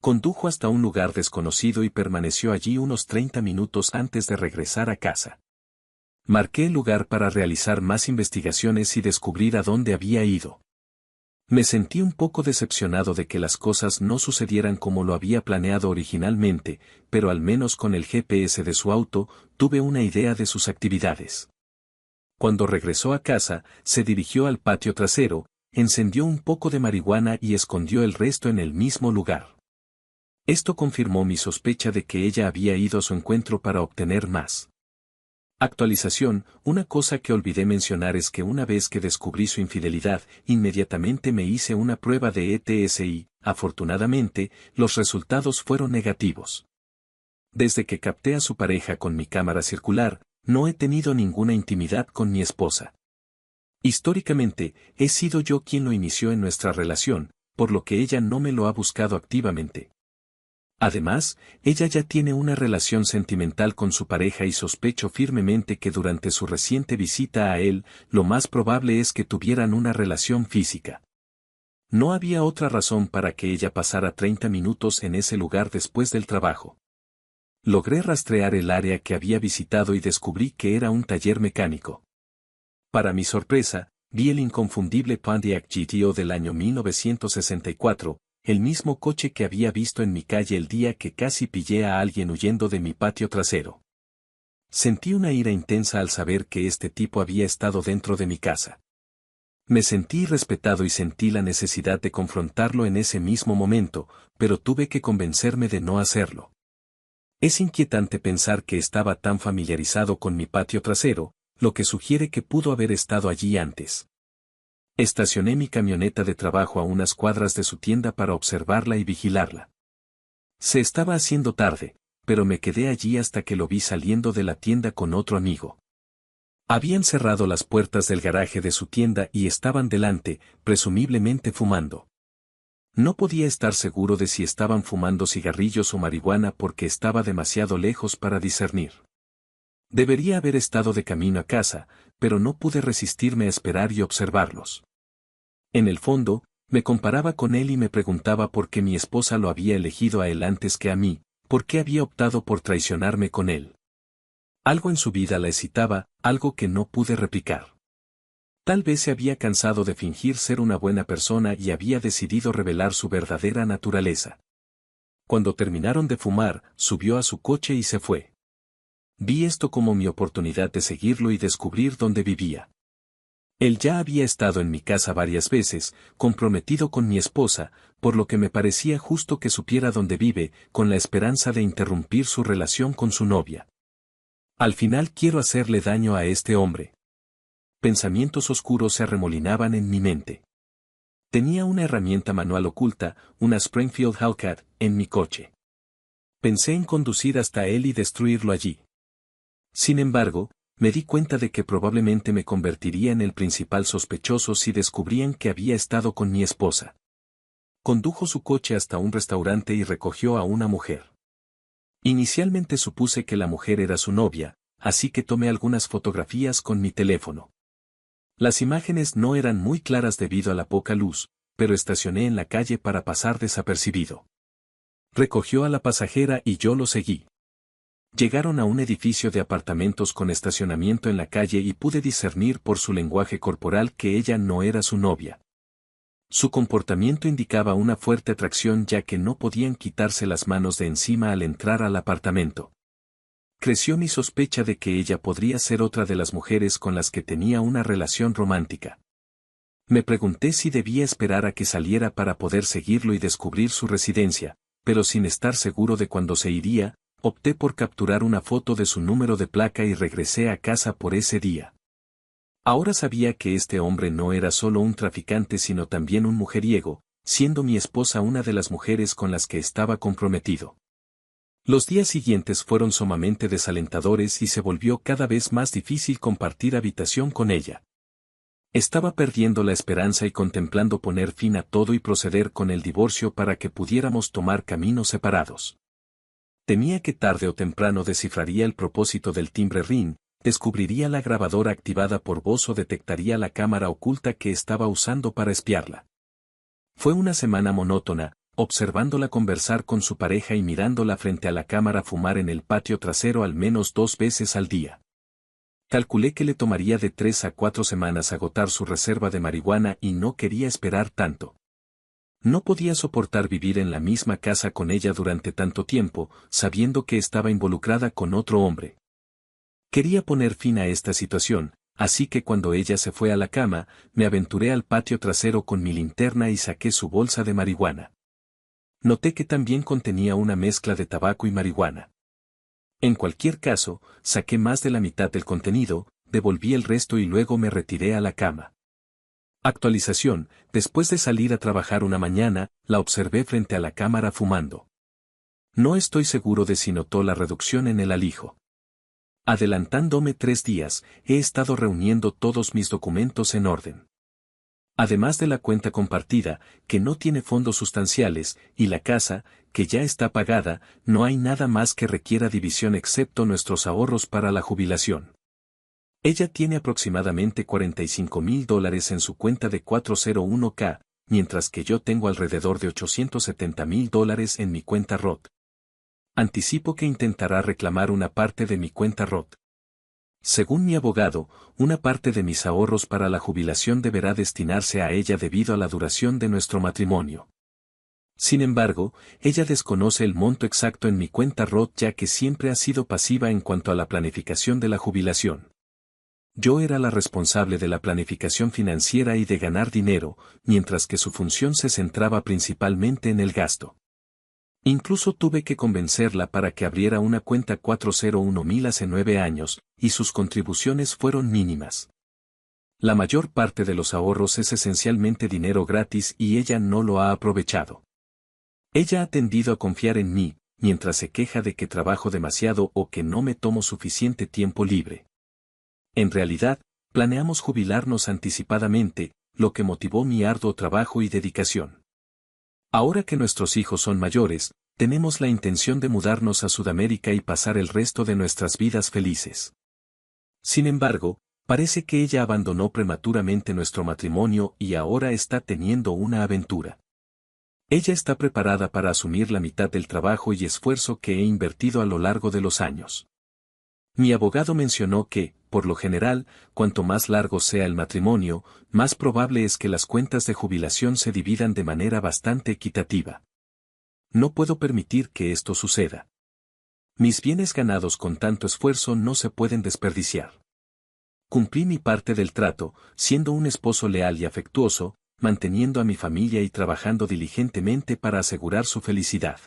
Condujo hasta un lugar desconocido y permaneció allí unos 30 minutos antes de regresar a casa. Marqué el lugar para realizar más investigaciones y descubrir a dónde había ido. Me sentí un poco decepcionado de que las cosas no sucedieran como lo había planeado originalmente, pero al menos con el GPS de su auto, tuve una idea de sus actividades. Cuando regresó a casa, se dirigió al patio trasero, encendió un poco de marihuana y escondió el resto en el mismo lugar. Esto confirmó mi sospecha de que ella había ido a su encuentro para obtener más. Actualización, una cosa que olvidé mencionar es que una vez que descubrí su infidelidad, inmediatamente me hice una prueba de ETS y, afortunadamente, los resultados fueron negativos. Desde que capté a su pareja con mi cámara circular, no he tenido ninguna intimidad con mi esposa. Históricamente, he sido yo quien lo inició en nuestra relación, por lo que ella no me lo ha buscado activamente. Además, ella ya tiene una relación sentimental con su pareja y sospecho firmemente que durante su reciente visita a él, lo más probable es que tuvieran una relación física. No había otra razón para que ella pasara 30 minutos en ese lugar después del trabajo. Logré rastrear el área que había visitado y descubrí que era un taller mecánico. Para mi sorpresa, vi el inconfundible Pontiac GTO del año 1964, el mismo coche que había visto en mi calle el día que casi pillé a alguien huyendo de mi patio trasero. Sentí una ira intensa al saber que este tipo había estado dentro de mi casa. Me sentí respetado y sentí la necesidad de confrontarlo en ese mismo momento, pero tuve que convencerme de no hacerlo. Es inquietante pensar que estaba tan familiarizado con mi patio trasero, lo que sugiere que pudo haber estado allí antes. Estacioné mi camioneta de trabajo a unas cuadras de su tienda para observarla y vigilarla. Se estaba haciendo tarde, pero me quedé allí hasta que lo vi saliendo de la tienda con otro amigo. Habían cerrado las puertas del garaje de su tienda y estaban delante, presumiblemente fumando. No podía estar seguro de si estaban fumando cigarrillos o marihuana porque estaba demasiado lejos para discernir. Debería haber estado de camino a casa, pero no pude resistirme a esperar y observarlos. En el fondo, me comparaba con él y me preguntaba por qué mi esposa lo había elegido a él antes que a mí, por qué había optado por traicionarme con él. Algo en su vida la excitaba, algo que no pude replicar. Tal vez se había cansado de fingir ser una buena persona y había decidido revelar su verdadera naturaleza. Cuando terminaron de fumar, subió a su coche y se fue. Vi esto como mi oportunidad de seguirlo y descubrir dónde vivía. Él ya había estado en mi casa varias veces, comprometido con mi esposa, por lo que me parecía justo que supiera dónde vive, con la esperanza de interrumpir su relación con su novia. Al final quiero hacerle daño a este hombre. Pensamientos oscuros se arremolinaban en mi mente. Tenía una herramienta manual oculta, una Springfield Hellcat, en mi coche. Pensé en conducir hasta él y destruirlo allí. Sin embargo, Me di cuenta de que probablemente me convertiría en el principal sospechoso si descubrían que había estado con mi esposa. Condujo su coche hasta un restaurante y recogió a una mujer. Inicialmente supuse que la mujer era su novia, así que tomé algunas fotografías con mi teléfono. Las imágenes no eran muy claras debido a la poca luz, pero estacioné en la calle para pasar desapercibido. Recogió a la pasajera y yo lo seguí. Llegaron a un edificio de apartamentos con estacionamiento en la calle y pude discernir por su lenguaje corporal que ella no era su novia. Su comportamiento indicaba una fuerte atracción ya que no podían quitarse las manos de encima al entrar al apartamento. Creció mi sospecha de que ella podría ser otra de las mujeres con las que tenía una relación romántica. Me pregunté si debía esperar a que saliera para poder seguirlo y descubrir su residencia, pero sin estar seguro de cuándo se iría, opté por capturar una foto de su número de placa y regresé a casa por ese día. Ahora sabía que este hombre no era solo un traficante sino también un mujeriego, siendo mi esposa una de las mujeres con las que estaba comprometido. Los días siguientes fueron sumamente desalentadores y se volvió cada vez más difícil compartir habitación con ella. Estaba perdiendo la esperanza y contemplando poner fin a todo y proceder con el divorcio para que pudiéramos tomar caminos separados. Temía que tarde o temprano descifraría el propósito del timbre Ring, descubriría la grabadora activada por voz o detectaría la cámara oculta que estaba usando para espiarla. Fue una semana monótona, observándola conversar con su pareja y mirándola frente a la cámara fumar en el patio trasero al menos 2 veces al día. Calculé que le tomaría de 3 a 4 semanas agotar su reserva de marihuana y no quería esperar tanto. No podía soportar vivir en la misma casa con ella durante tanto tiempo, sabiendo que estaba involucrada con otro hombre. Quería poner fin a esta situación, así que cuando ella se fue a la cama, me aventuré al patio trasero con mi linterna y saqué su bolsa de marihuana. Noté que también contenía una mezcla de tabaco y marihuana. En cualquier caso, saqué más de la mitad del contenido, devolví el resto y luego me retiré a la cama. Actualización: después de salir a trabajar una mañana, la observé frente a la cámara fumando. No estoy seguro de si notó la reducción en el alijo. Adelantándome 3 días, he estado reuniendo todos mis documentos en orden. Además de la cuenta compartida, que no tiene fondos sustanciales, y la casa, que ya está pagada, no hay nada más que requiera división excepto nuestros ahorros para la jubilación. Ella tiene aproximadamente $45,000 en su cuenta de 401k, mientras que yo tengo alrededor de $870,000 en mi cuenta Roth. Anticipo que intentará reclamar una parte de mi cuenta Roth. Según mi abogado, una parte de mis ahorros para la jubilación deberá destinarse a ella debido a la duración de nuestro matrimonio. Sin embargo, ella desconoce el monto exacto en mi cuenta Roth ya que siempre ha sido pasiva en cuanto a la planificación de la jubilación. Yo era la responsable de la planificación financiera y de ganar dinero, mientras que su función se centraba principalmente en el gasto. Incluso tuve que convencerla para que abriera una cuenta 401,000 hace 9 años, y sus contribuciones fueron mínimas. La mayor parte de los ahorros es esencialmente dinero gratis y ella no lo ha aprovechado. Ella ha tendido a confiar en mí, mientras se queja de que trabajo demasiado o que no me tomo suficiente tiempo libre. En realidad, planeamos jubilarnos anticipadamente, lo que motivó mi arduo trabajo y dedicación. Ahora que nuestros hijos son mayores, tenemos la intención de mudarnos a Sudamérica y pasar el resto de nuestras vidas felices. Sin embargo, parece que ella abandonó prematuramente nuestro matrimonio y ahora está teniendo una aventura. Ella está preparada para asumir la mitad del trabajo y esfuerzo que he invertido a lo largo de los años. Mi abogado mencionó que, por lo general, cuanto más largo sea el matrimonio, más probable es que las cuentas de jubilación se dividan de manera bastante equitativa. No puedo permitir que esto suceda. Mis bienes ganados con tanto esfuerzo no se pueden desperdiciar. Cumplí mi parte del trato, siendo un esposo leal y afectuoso, manteniendo a mi familia y trabajando diligentemente para asegurar su felicidad.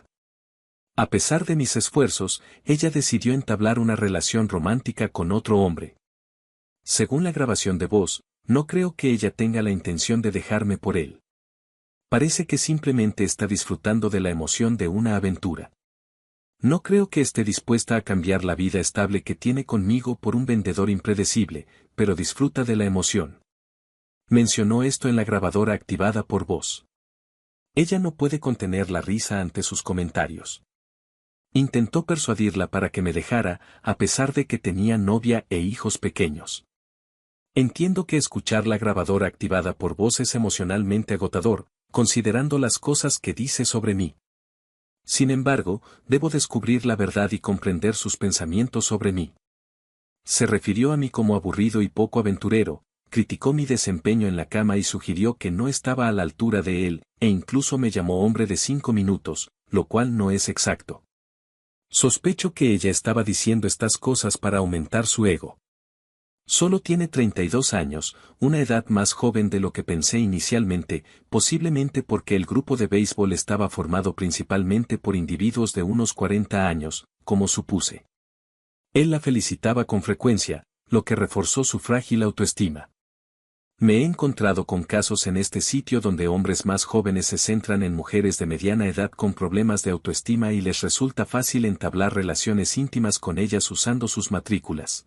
A pesar de mis esfuerzos, ella decidió entablar una relación romántica con otro hombre. Según la grabación de voz, no creo que ella tenga la intención de dejarme por él. Parece que simplemente está disfrutando de la emoción de una aventura. No creo que esté dispuesta a cambiar la vida estable que tiene conmigo por un vendedor impredecible, pero disfruta de la emoción. Mencionó esto en la grabadora activada por voz. Ella no puede contener la risa ante sus comentarios. Intentó persuadirla para que me dejara, a pesar de que tenía novia e hijos pequeños. Entiendo que escuchar la grabadora activada por voz es emocionalmente agotador, considerando las cosas que dice sobre mí. Sin embargo, debo descubrir la verdad y comprender sus pensamientos sobre mí. Se refirió a mí como aburrido y poco aventurero, criticó mi desempeño en la cama y sugirió que no estaba a la altura de él, e incluso me llamó hombre de 5 minutos, lo cual no es exacto. Sospecho que ella estaba diciendo estas cosas para aumentar su ego. Solo tiene 32 años, una edad más joven de lo que pensé inicialmente, posiblemente porque el grupo de béisbol estaba formado principalmente por individuos de unos 40 años, como supuse. Él la felicitaba con frecuencia, lo que reforzó su frágil autoestima. Me he encontrado con casos en este sitio donde hombres más jóvenes se centran en mujeres de mediana edad con problemas de autoestima y les resulta fácil entablar relaciones íntimas con ellas usando sus matrículas.